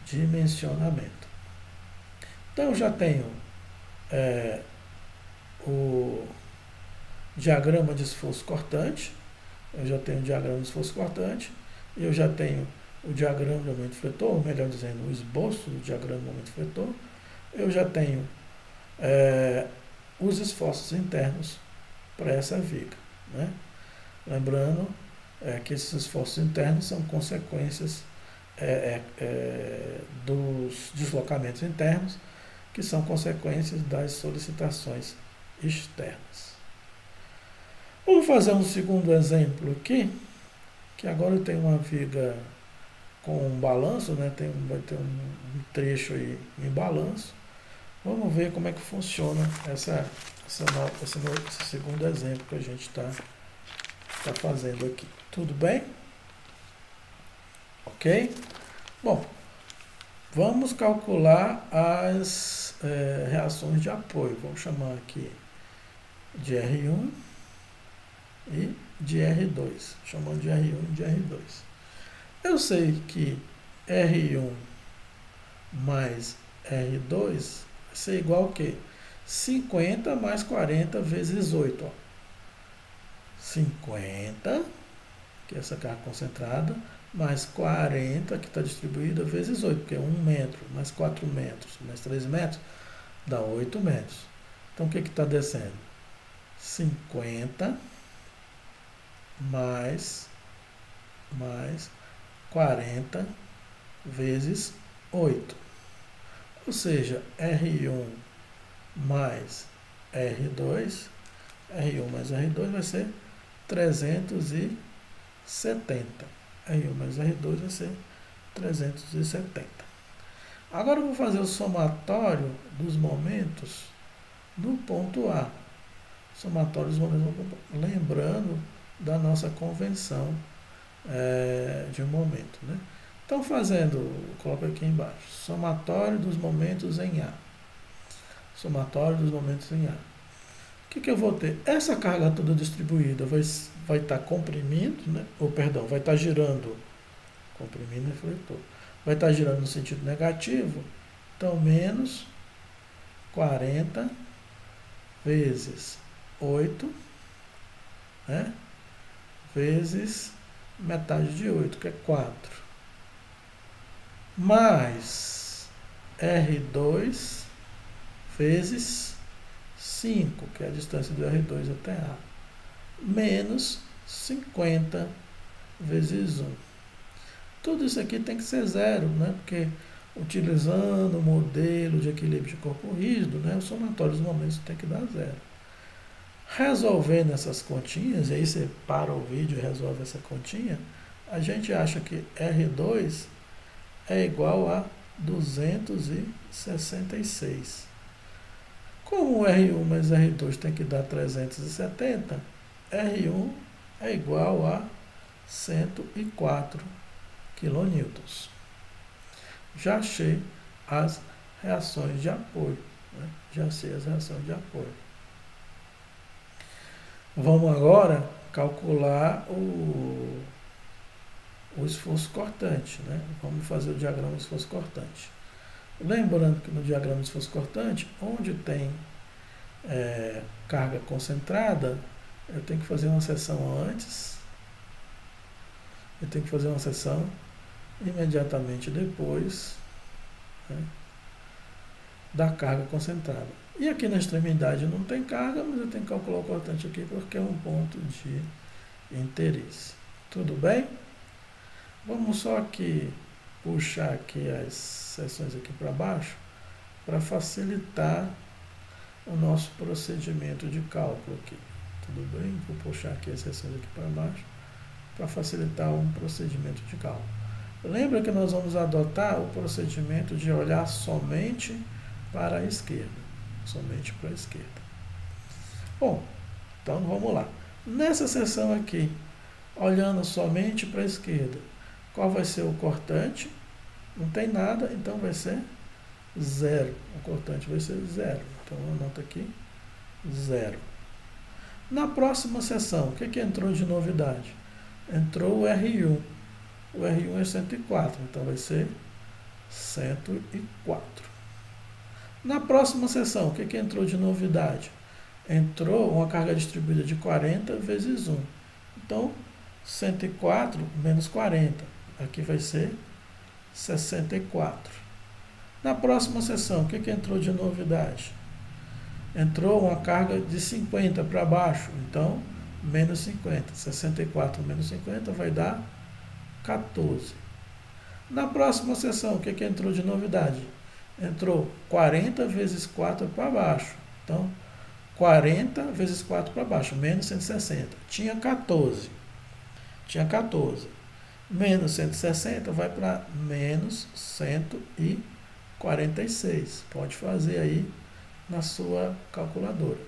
dimensionamento. Então eu já tenho o diagrama de esforço cortante, eu já tenho o diagrama de momento fletor, ou melhor dizendo, o esboço do diagrama de momento fletor, eu já tenho os esforços internos para essa viga, né? Lembrando que esses esforços internos são consequências dos deslocamentos internos, que são consequências das solicitações externas. Vamos fazer um segundo exemplo aqui, que agora eu tenho uma viga com um balanço, né? Vai ter um trecho aí em balanço. Vamos ver como é que funciona esse segundo exemplo que a gente está fazendo aqui. Tudo bem? Ok? Bom, vamos calcular as reações de apoio. Vamos chamar aqui de R1 e de R2. Chamando de R1 e de R2. Eu sei que R1 mais R2 vai ser igual a quê? 50 mais 40 vezes 8. Ó. 50, que é essa carga concentrada, mais 40, que está distribuída, vezes 8, porque é 1 metro, mais 4 metros, mais 3 metros, dá 8 metros. Então, o que está descendo? 50 mais 40 vezes 8. Ou seja, R1 mais R2 vai ser 370. R1 mais R2 vai ser 370. Agora eu vou fazer o somatório dos momentos no ponto A. Somatório dos momentos no ponto A. Lembrando da nossa convenção de um momento, né? Então, coloca aqui embaixo, somatório dos momentos em A. Somatório dos momentos em A. O que eu vou ter? Essa carga toda distribuída vai estar comprimindo, né? Vai estar girando, comprimindo é fletor, vai estar girando no sentido negativo, então menos 40 vezes 8, né? Vezes metade de 8, que é 4, mais R2 vezes 5, que é a distância do R2 até A, menos 50 vezes 1. Tudo isso aqui tem que ser zero, né? Porque utilizando o modelo de equilíbrio de corpo rígido, né, o somatório dos momentos tem que dar zero. Resolvendo essas continhas, e aí você para o vídeo e resolve essa continha, a gente acha que R2 é igual a 266. Como R1 mais R2 tem que dar 370, R1 é igual a 104 kN. Já achei as reações de apoio. Né? Já sei as reações de apoio. Vamos agora calcular o esforço cortante. Né? Vamos fazer o diagrama de esforço cortante. Lembrando que no diagrama de esforço cortante, onde tem carga concentrada, eu tenho que fazer uma seção antes, eu tenho que fazer uma seção imediatamente depois, né, da carga concentrada. E aqui na extremidade não tem carga, mas eu tenho que calcular o cortante aqui porque é um ponto de interesse. Tudo bem? Vamos só aqui puxar aqui as seções aqui para baixo para facilitar o nosso procedimento de cálculo aqui. Tudo bem? Vou puxar aqui as seções aqui para baixo para facilitar um procedimento de cálculo. Lembra que nós vamos adotar o procedimento de olhar somente para a esquerda. Somente para a esquerda. Bom, então vamos lá. Nessa seção aqui, olhando somente para a esquerda, qual vai ser o cortante? Não tem nada, então vai ser zero. O cortante vai ser zero. Então eu anoto aqui, zero. Na próxima seção, o que entrou de novidade? Entrou o R1. O R1 é 104, então vai ser 104. Na próxima seção, o que entrou de novidade? Entrou uma carga distribuída de 40 vezes 1. Então, 104 menos 40. Aqui vai ser 64. Na próxima seção, o que entrou de novidade? Entrou uma carga de 50 para baixo, então menos 50. 64 menos 50 vai dar 14. Na próxima seção, o que entrou de novidade? Entrou 40 vezes 4 para baixo. Então, 40 vezes 4 para baixo, menos 160. Tinha 14. Menos 160 vai para menos 146. Pode fazer aí na sua calculadora.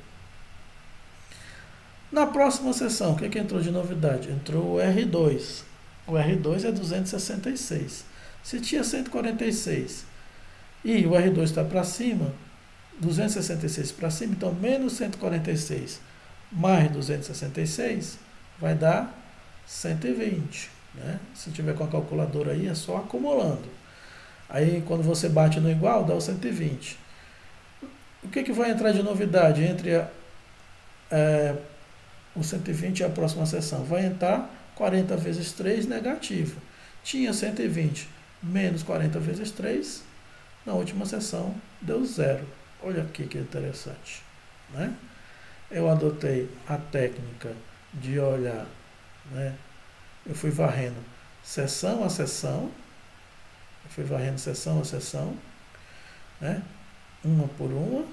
Na próxima seção, o que entrou de novidade? Entrou o R2. O R2 é 266. Se tinha 146 e o R2 está para cima, 266 para cima, então menos 146 mais 266 vai dar 120. Né? Se tiver com a calculadora aí, é só acumulando. Aí, quando você bate no igual, dá o 120. O que vai entrar de novidade entre o 120 e a próxima seção? Vai entrar 40 vezes 3 negativo. Tinha 120 menos 40 vezes 3, na última seção deu zero. Olha aqui que interessante. Né? Eu adotei a técnica de olhar, né? Eu fui varrendo seção a seção, né? Uma por uma,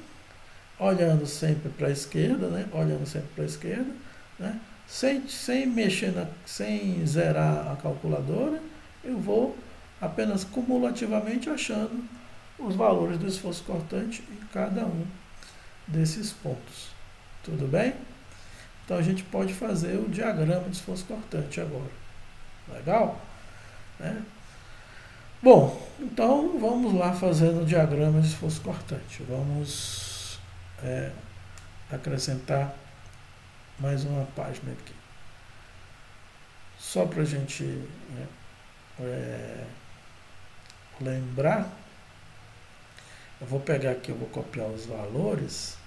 olhando sempre para a esquerda, né? Né? Sem mexer, sem zerar a calculadora, eu vou apenas cumulativamente achando os valores do esforço cortante em cada um desses pontos. Tudo bem? Então a gente pode fazer o diagrama de esforço cortante agora. Legal? Né? Bom, então vamos lá fazendo o diagrama de esforço cortante. Vamos acrescentar mais uma página aqui. Só para a gente lembrar, eu vou pegar aqui, eu vou copiar os valores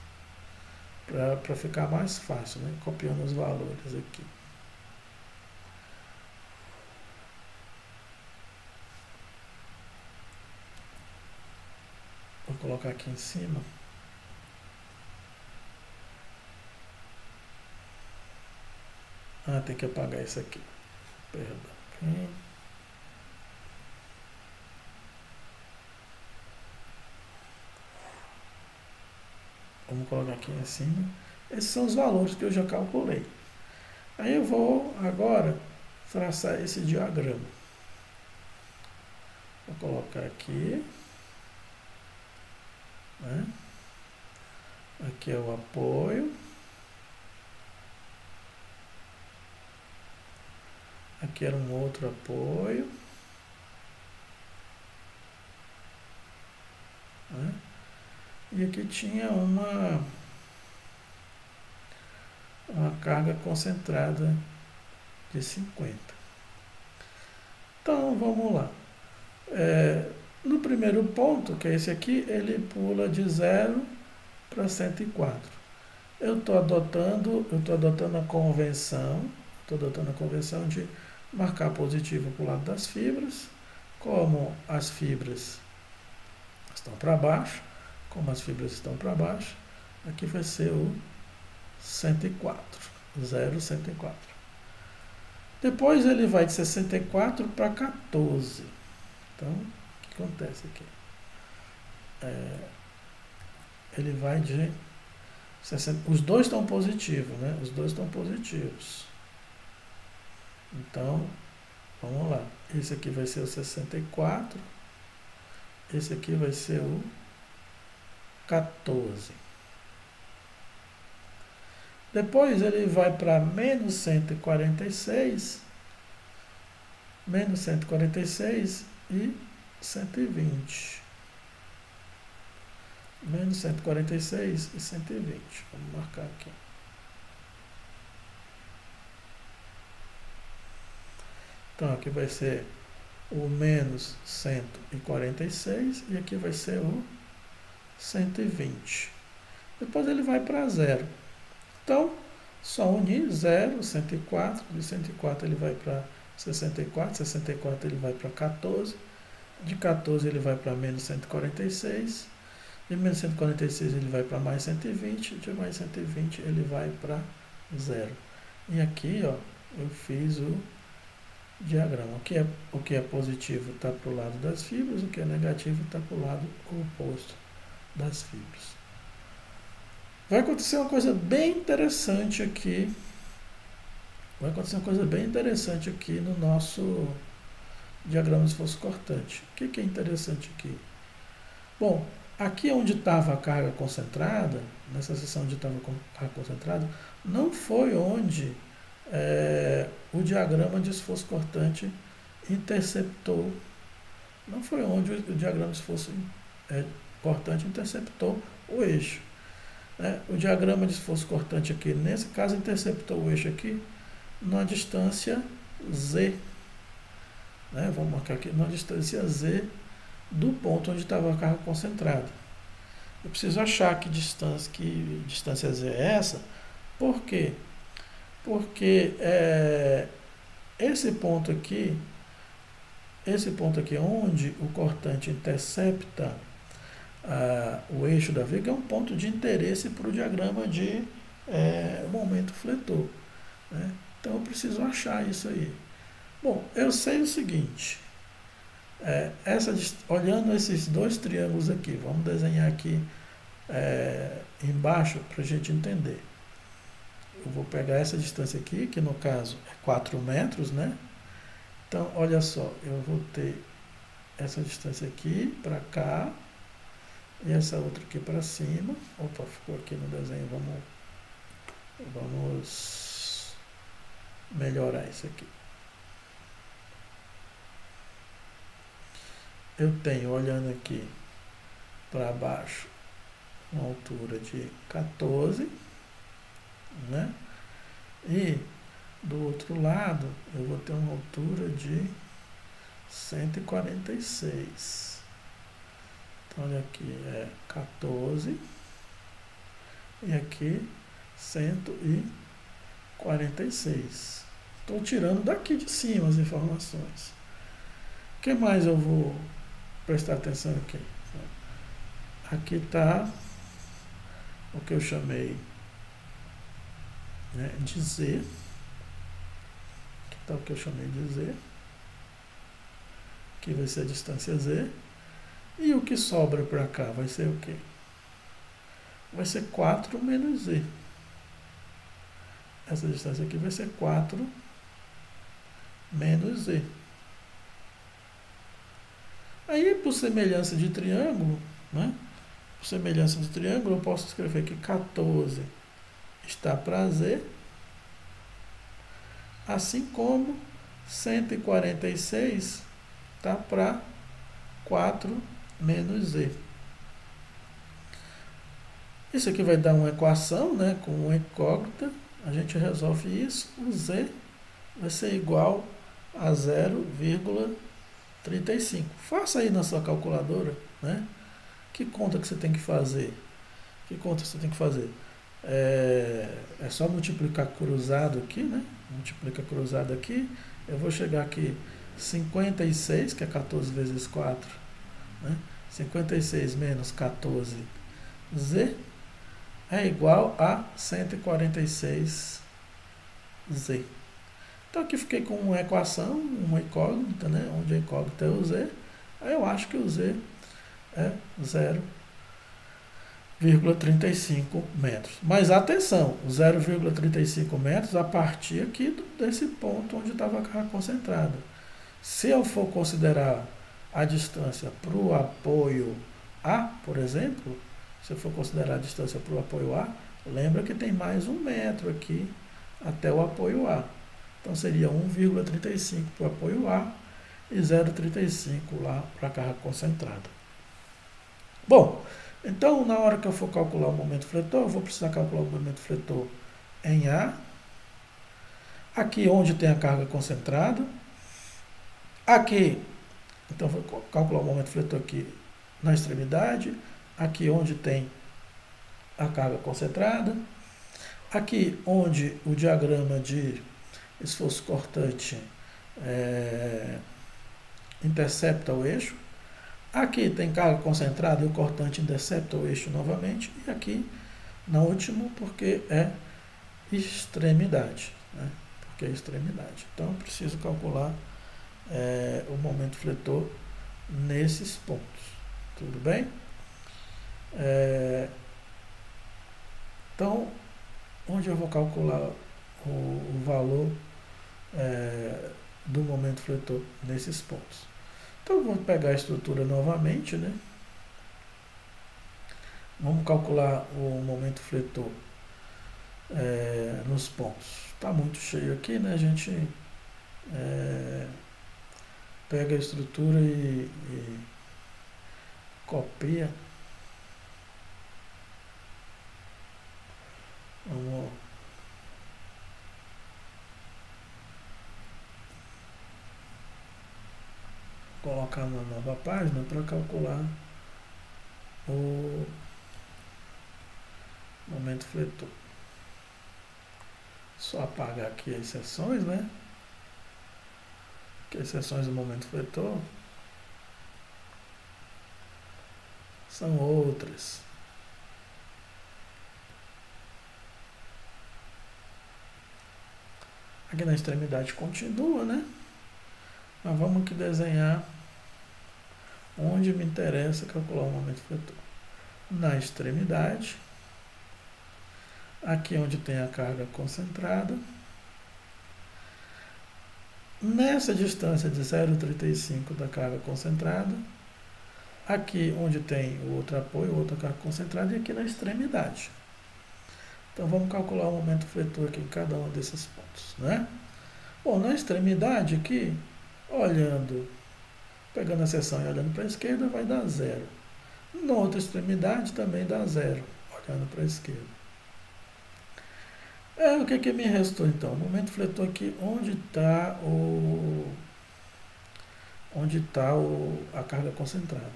para ficar mais fácil, né? Copiando os valores aqui. Vou colocar aqui em cima. Tem que apagar isso aqui. Perdão. Vamos colocar aqui em cima. Esses são os valores que eu já calculei. Aí eu vou agora traçar esse diagrama. Vou colocar aqui. Né? Aqui é o apoio. Aqui era um outro apoio. Né? E aqui tinha uma carga concentrada de 50. Então, vamos lá. No primeiro ponto, que é esse aqui, ele pula de 0 para 104. Eu estou adotando a convenção, de marcar positivo para o lado das fibras. Como as fibras estão para baixo, aqui vai ser o 104, 0,104. Depois ele vai de 64 para 14. Então, o que acontece aqui? Ele vai de 60, os dois estão positivos, né? Os dois estão positivos. Então, vamos lá. Esse aqui vai ser o 64. Esse aqui vai ser o 14. Depois ele vai para menos 146 e 120. Menos 146 e 120. Vamos marcar aqui. Então aqui vai ser o menos 146 e aqui vai ser o 120. Depois ele vai para 0. Então, só unir 0, 104, de 104 ele vai para 64, 64 ele vai para 14, de 14 ele vai para menos 146, de menos 146 ele vai para mais 120, de mais 120 ele vai para 0. E aqui, ó, eu fiz o diagrama. O que é positivo está para o lado das fibras, o que é negativo está para o lado oposto das fibras. Vai acontecer uma coisa bem interessante aqui. No nosso diagrama de esforço cortante. O que é interessante aqui? Bom, aqui onde estava a carga concentrada, nessa seção onde estava a carga concentrada, não foi onde o diagrama de esforço cortante interceptou. Não foi onde o diagrama de esforço cortante interceptou o eixo. O diagrama de esforço cortante aqui, nesse caso, interceptou o eixo aqui na distância Z. Vamos marcar aqui, na distância Z do ponto onde estava a carga concentrada. Eu preciso achar que distância Z é essa. Por quê? Porque esse ponto aqui onde o cortante intercepta o eixo da viga é um ponto de interesse para o diagrama de momento fletor. Então eu preciso achar isso aí. Bom, eu sei o seguinte, olhando esses dois triângulos aqui, vamos desenhar aqui embaixo para a gente entender. Eu vou pegar essa distância aqui, que no caso é 4 metros, né? Então, olha só, eu vou ter essa distância aqui para cá, e essa outra aqui para cima. Opa, ficou aqui no desenho, vamos melhorar isso aqui. Eu tenho, olhando aqui para baixo, uma altura de 14, né? E do outro lado eu vou ter uma altura de 146. Então, olha aqui, 14 e aqui 146. Estou tirando daqui de cima as informações. O que mais eu vou prestar atenção aqui? Aqui está o que eu chamei de Z. Aqui está o que eu chamei de Z. Aqui vai ser a distância Z. E o que sobra para cá vai ser o quê? Vai ser 4 menos Z. Essa distância aqui vai ser 4 menos Z. Aí, por semelhança de triângulo, por semelhança de triângulo, eu posso escrever que 14 está para Z, assim como 146 está para 4 menos Z. Isso aqui vai dar uma equação, né, com uma incógnita. A gente resolve isso. O Z vai ser igual a 0,35. Faça aí na sua calculadora, né? Que conta que você tem que fazer? Que conta você tem que fazer? É só multiplicar cruzado aqui, né? Multiplica cruzado aqui. Eu vou chegar aqui 56, que é 14 vezes 4, né? 56 menos 14Z é igual a 146Z. Então aqui fiquei com uma equação, uma incógnita, né? Onde a incógnita é o Z. Aí eu acho que o Z é 0,35 metros. Mas atenção, 0,35 metros a partir aqui desse ponto onde estava a carga concentrada. Se eu for considerar a distância para o apoio A, por exemplo, se eu for considerar a distância para o apoio A, lembra que tem mais 1 metro aqui até o apoio A. Então seria 1,35 para o apoio A e 0,35 lá para a carga concentrada. Bom, então na hora que eu for calcular o momento fletor, eu vou precisar calcular o momento fletor em A, aqui onde tem a carga concentrada, aqui, então eu vou calcular o momento fletor aqui na extremidade, aqui onde tem a carga concentrada, aqui onde o diagrama de esforço cortante intercepta o eixo, aqui tem carga concentrada e o cortante intercepta o eixo novamente, e aqui na última porque é extremidade, né? Porque é extremidade. Então eu preciso calcular o momento fletor nesses pontos. Tudo bem? Então, onde eu vou calcular o valor do momento fletor nesses pontos? Então, vamos pegar a estrutura novamente, né? Vamos calcular o momento fletor nos pontos. Está muito cheio aqui, né? A gente pega a estrutura e copia. Vamos colocar na nova página para calcular o momento fletor. Só apagar aqui as seções, né? Que as seções do momento fletor são outras. Aqui na extremidade continua, né? Mas vamos aqui desenhar onde me interessa calcular o momento fletor. Na extremidade, aqui onde tem a carga concentrada, nessa distância de 0,35 da carga concentrada, aqui onde tem o outro apoio, outra carga concentrada, e aqui na extremidade. Então vamos calcular o momento fletor aqui em cada um desses pontos, né? Bom, na extremidade aqui, pegando a seção e olhando para a esquerda, vai dar 0. Na outra extremidade também dá 0, olhando para a esquerda. O que me restou então? O momento fletor aqui, onde está a carga concentrada.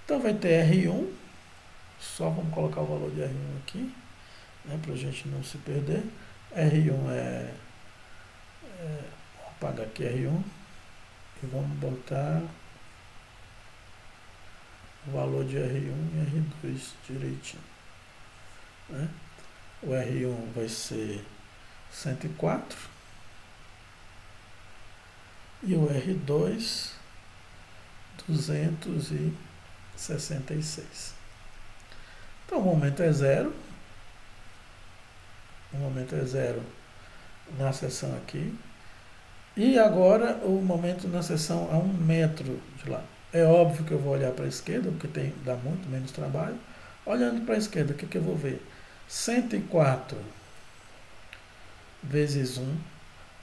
Então vai ter R1, só vamos colocar o valor de R1 aqui, né, para a gente não se perder. R1 vou apagar aqui R1 e vamos botar o valor de R1 e R2 direitinho, né? O R1 vai ser 104 e o R2 266. Então o momento é 0. O momento é 0 na seção aqui. E agora o momento na seção a 1 metro de lá. É óbvio que eu vou olhar para a esquerda, porque dá muito menos trabalho. Olhando para a esquerda, o que eu vou ver? 104 vezes 1,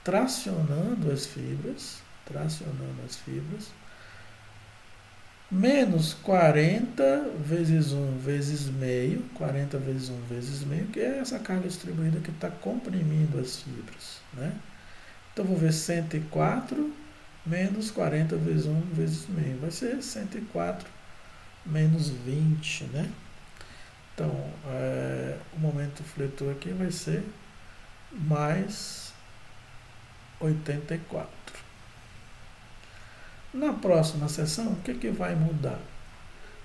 tracionando as fibras, menos 40 vezes 1 vezes meio, 40 vezes 1 vezes meio, que é essa carga distribuída que está comprimindo as fibras, né? Então, vou ver 104 menos 40 vezes 1 vezes meio, vai ser 104 menos 20, né? Então, o momento fletor aqui vai ser mais 84. Na próxima sessão, o que vai mudar?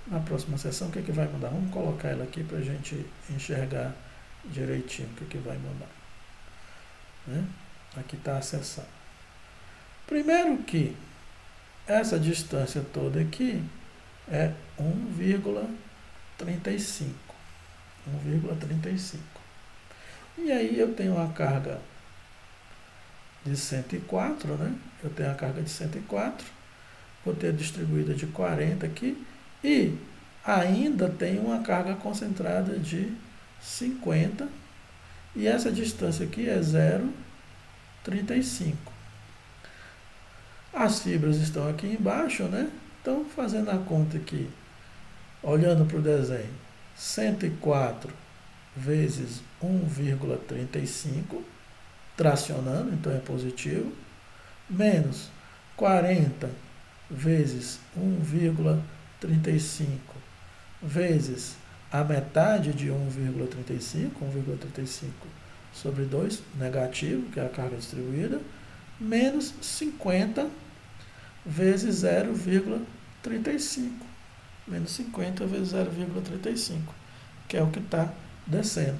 Na próxima sessão, o que vai mudar? Vamos colocar ela aqui para a gente enxergar direitinho o que vai mudar, né? Aqui está a seção. Primeiro que essa distância toda aqui é 1,35. 1,35. E aí eu tenho uma carga de 104, né? Eu tenho a carga de 104, vou ter a distribuída de 40 aqui, e ainda tem uma carga concentrada de 50, e essa distância aqui é 0,35. As fibras estão aqui embaixo, né? Então, fazendo a conta aqui, olhando para o desenho, 104 vezes 1,35, tracionando, então é positivo, menos 40 vezes 1,35 vezes a metade de 1,35, 1,35 sobre 2, negativo, que é a carga distribuída, menos 50 vezes 0,35. Menos 50 vezes 0,35, que é o que está descendo.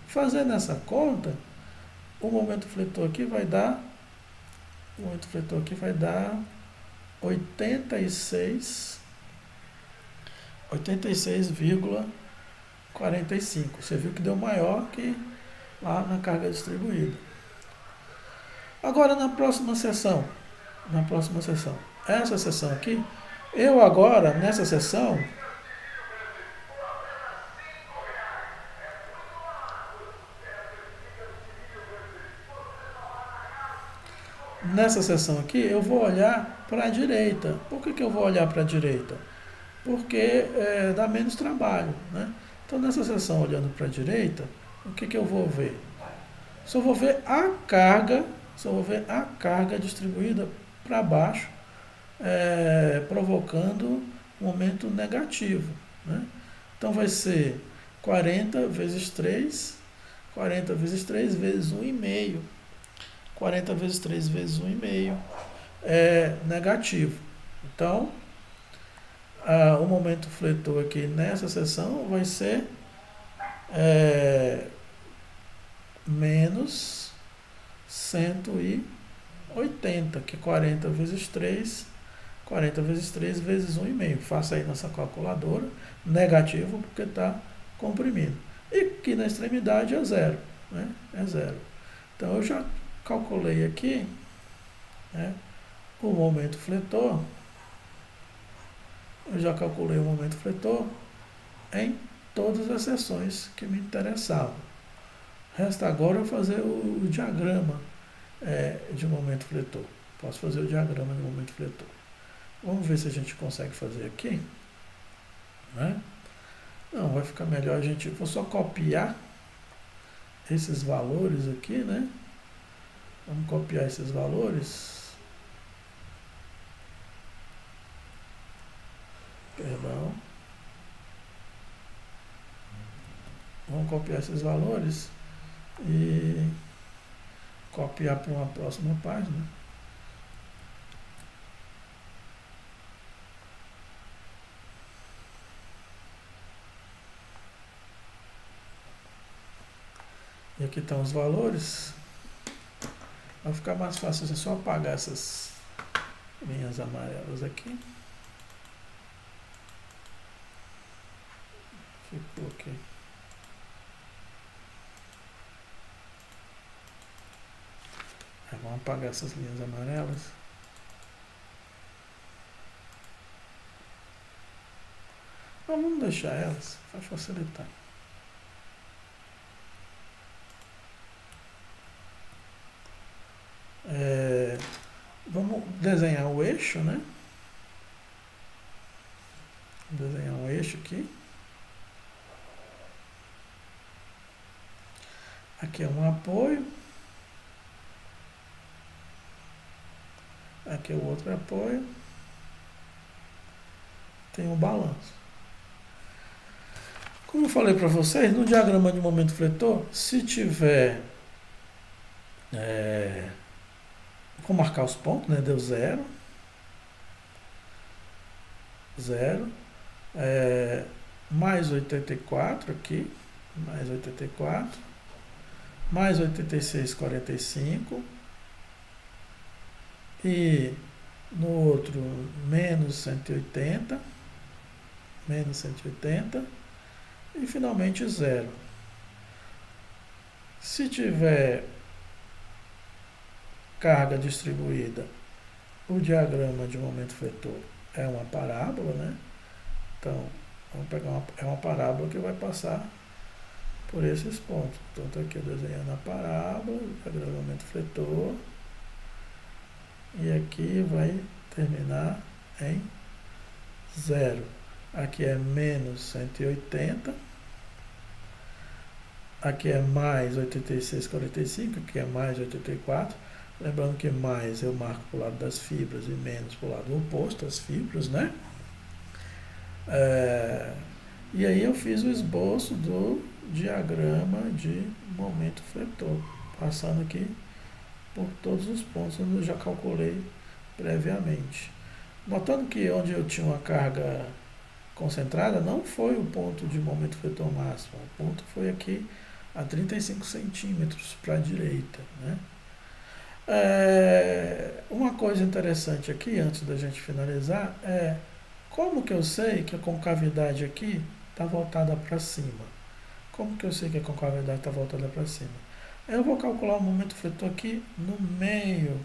Fazendo essa conta, o momento fletor aqui vai dar 86,45. Você viu que deu maior que lá na carga distribuída. Agora, na próxima sessão, essa sessão aqui, eu agora, nessa sessão, aqui, eu vou olhar para a direita. Por que eu vou olhar para a direita? Porque dá menos trabalho, né? Então, nessa seção, olhando para a direita, o que eu vou ver? Só vou ver a carga distribuída para baixo, provocando um momento negativo, né? Então, vai ser 40 vezes 3 vezes 1,5. 40 vezes 3 vezes 1,5 é negativo. Então, o momento fletor aqui nessa seção vai ser menos 180, que 40 vezes 3 vezes 1,5. Faça aí nessa calculadora, negativo porque está comprimindo. E aqui na extremidade é zero, né? É zero. Então, eu já calculei aqui, né, o momento fletor. Eu já calculei o momento fletor em todas as seções que me interessavam. Resta agora eu fazer o diagrama de momento fletor. Posso fazer o diagrama de momento fletor. Vamos ver se a gente consegue fazer aqui, né? Não, vai ficar melhor a gente... Vou só copiar esses valores aqui, né? Vamos copiar esses valores. Perdão. Vamos copiar esses valores e copiar para uma próxima página. E aqui estão os valores. Vai ficar mais fácil, é só apagar essas linhas amarelas aqui. Ficou aqui. Vamos apagar essas linhas amarelas. Então vamos deixar elas, vai facilitar. Vamos desenhar o eixo, né? Vou desenhar um eixo aqui. Aqui é um apoio. Aqui é o outro apoio. Tem um balanço. Como eu falei para vocês, no diagrama de momento fletor, se tiver... vou marcar os pontos, né? Deu 0. 0. Mais 84 aqui. Mais 84. Mais 86, 45. E no outro, menos 180. Menos 180. E finalmente 0. Se tiver carga distribuída, o diagrama de momento fletor é uma parábola, né? Então, vamos pegar uma parábola que vai passar por esses pontos. Então, estou aqui desenhando a parábola, o diagrama de momento fletor, e aqui vai terminar em 0. Aqui é menos 180, aqui é mais 86, 45, aqui é mais 84. Lembrando que mais eu marco para o lado das fibras e menos para o lado oposto às fibras, né? E aí eu fiz o esboço do diagrama de momento fletor, passando aqui por todos os pontos onde eu já calculei previamente. Notando que onde eu tinha uma carga concentrada não foi o ponto de momento fletor máximo, o ponto foi aqui a 35 centímetros para a direita, né? Uma coisa interessante aqui, antes da gente finalizar, é como que eu sei que a concavidade aqui está voltada para cima? Como que eu sei que a concavidade está voltada para cima? Eu vou calcular o momento fletor aqui no meio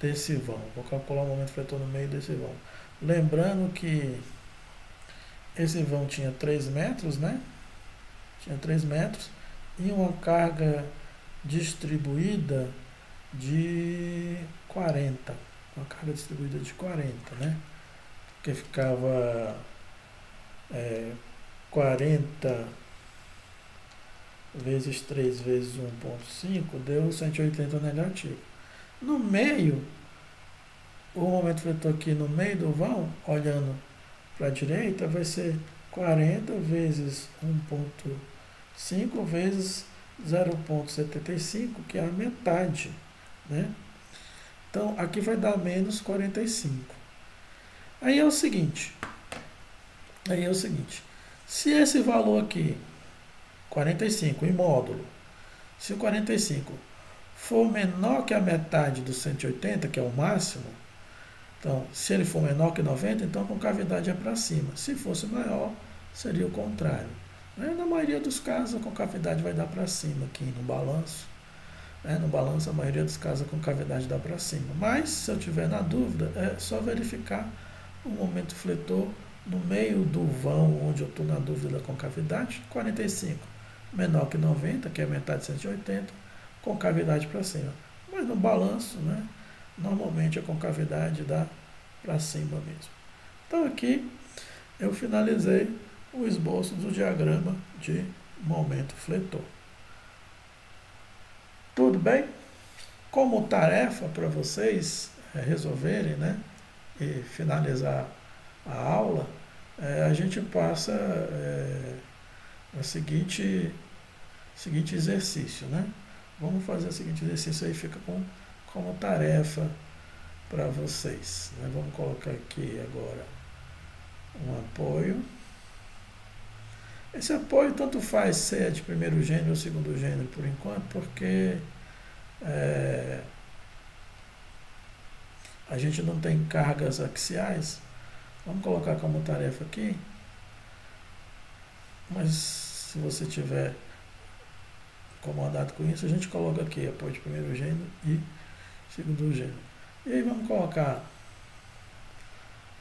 desse vão. Vou calcular o momento fletor no meio desse vão. Lembrando que esse vão tinha 3 metros, né? Tinha 3 metros e uma carga distribuída de 40. Uma carga distribuída de 40, né? Porque ficava 40 vezes 3 vezes 1,5 deu 180 negativo. No meio, o momento fletor aqui no meio do vão, olhando para a direita, vai ser 40 vezes 1,5 vezes 0,75, que é a metade, né? Então, aqui vai dar menos 45. Aí é o seguinte, se esse valor aqui, 45 em módulo, se o 45 for menor que a metade do 180, que é o máximo, então, se ele for menor que 90, então a concavidade é para cima. Se fosse maior, seria o contrário. Na maioria dos casos, a concavidade vai dar para cima aqui no balanço. No balanço, a maioria dos casos, a concavidade dá para cima. Mas, se eu tiver na dúvida, é só verificar o momento fletor no meio do vão, onde eu estou na dúvida da concavidade, 45 menor que 90, que é metade de 180, concavidade para cima. Mas no balanço, né, normalmente a concavidade dá para cima mesmo. Então aqui eu finalizei o esboço do diagrama de momento fletor. Tudo bem? Como tarefa para vocês resolverem, né, e finalizar a aula, a gente passa o seguinte exercício, né? Vamos fazer o seguinte exercício aí, fica como tarefa para vocês, né? Vamos colocar aqui agora um apoio. Esse apoio tanto faz se é de primeiro gênero ou segundo gênero por enquanto, porque a gente não tem cargas axiais. Vamos colocar como tarefa aqui, mas se você tiver incomodado com isso, a gente coloca aqui apoio de primeiro gênero e segundo gênero. E aí vamos colocar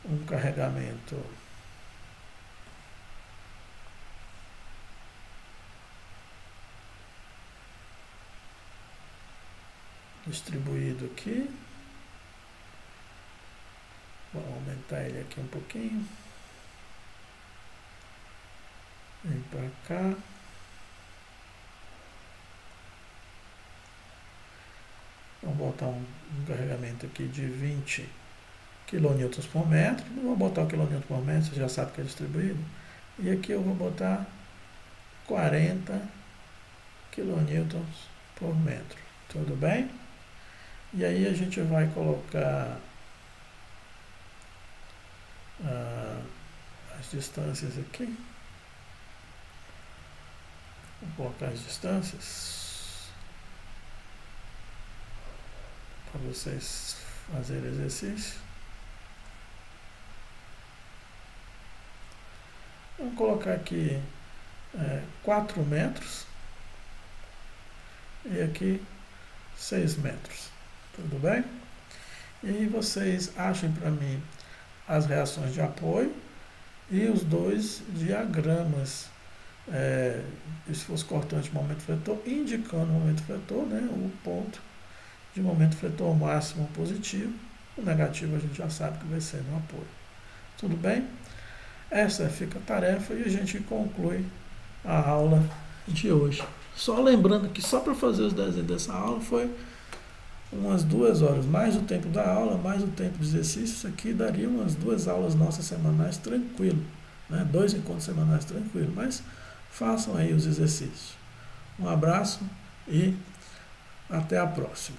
um carregamento distribuído aqui. Vou aumentar ele aqui um pouquinho. Vem para cá. Vamos botar um carregamento aqui de 20 kN por metro. Não vou botar o kN por metro, você já sabe que é distribuído. E aqui eu vou botar 40 kN por metro. Tudo bem? E aí a gente vai colocar as distâncias aqui. Vou colocar as distâncias para vocês fazerem exercício. Vamos colocar aqui 4 metros e aqui 6 metros. Tudo bem? E aí vocês achem para mim as reações de apoio e os dois diagramas. Se fosse cortante de momento fletor, indicando o momento fletor, né, o ponto de momento fletor máximo positivo. O negativo a gente já sabe que vai ser no apoio. Tudo bem? Essa fica a tarefa e a gente conclui a aula de hoje. Só lembrando que só para fazer os desenhos dessa aula foi umas 2 horas, mais o tempo da aula, mais o tempo de exercício. Isso aqui daria umas 2 aulas nossas semanais tranquilo, né? 2 encontros semanais tranquilo, mas façam aí os exercícios. Um abraço e até a próxima.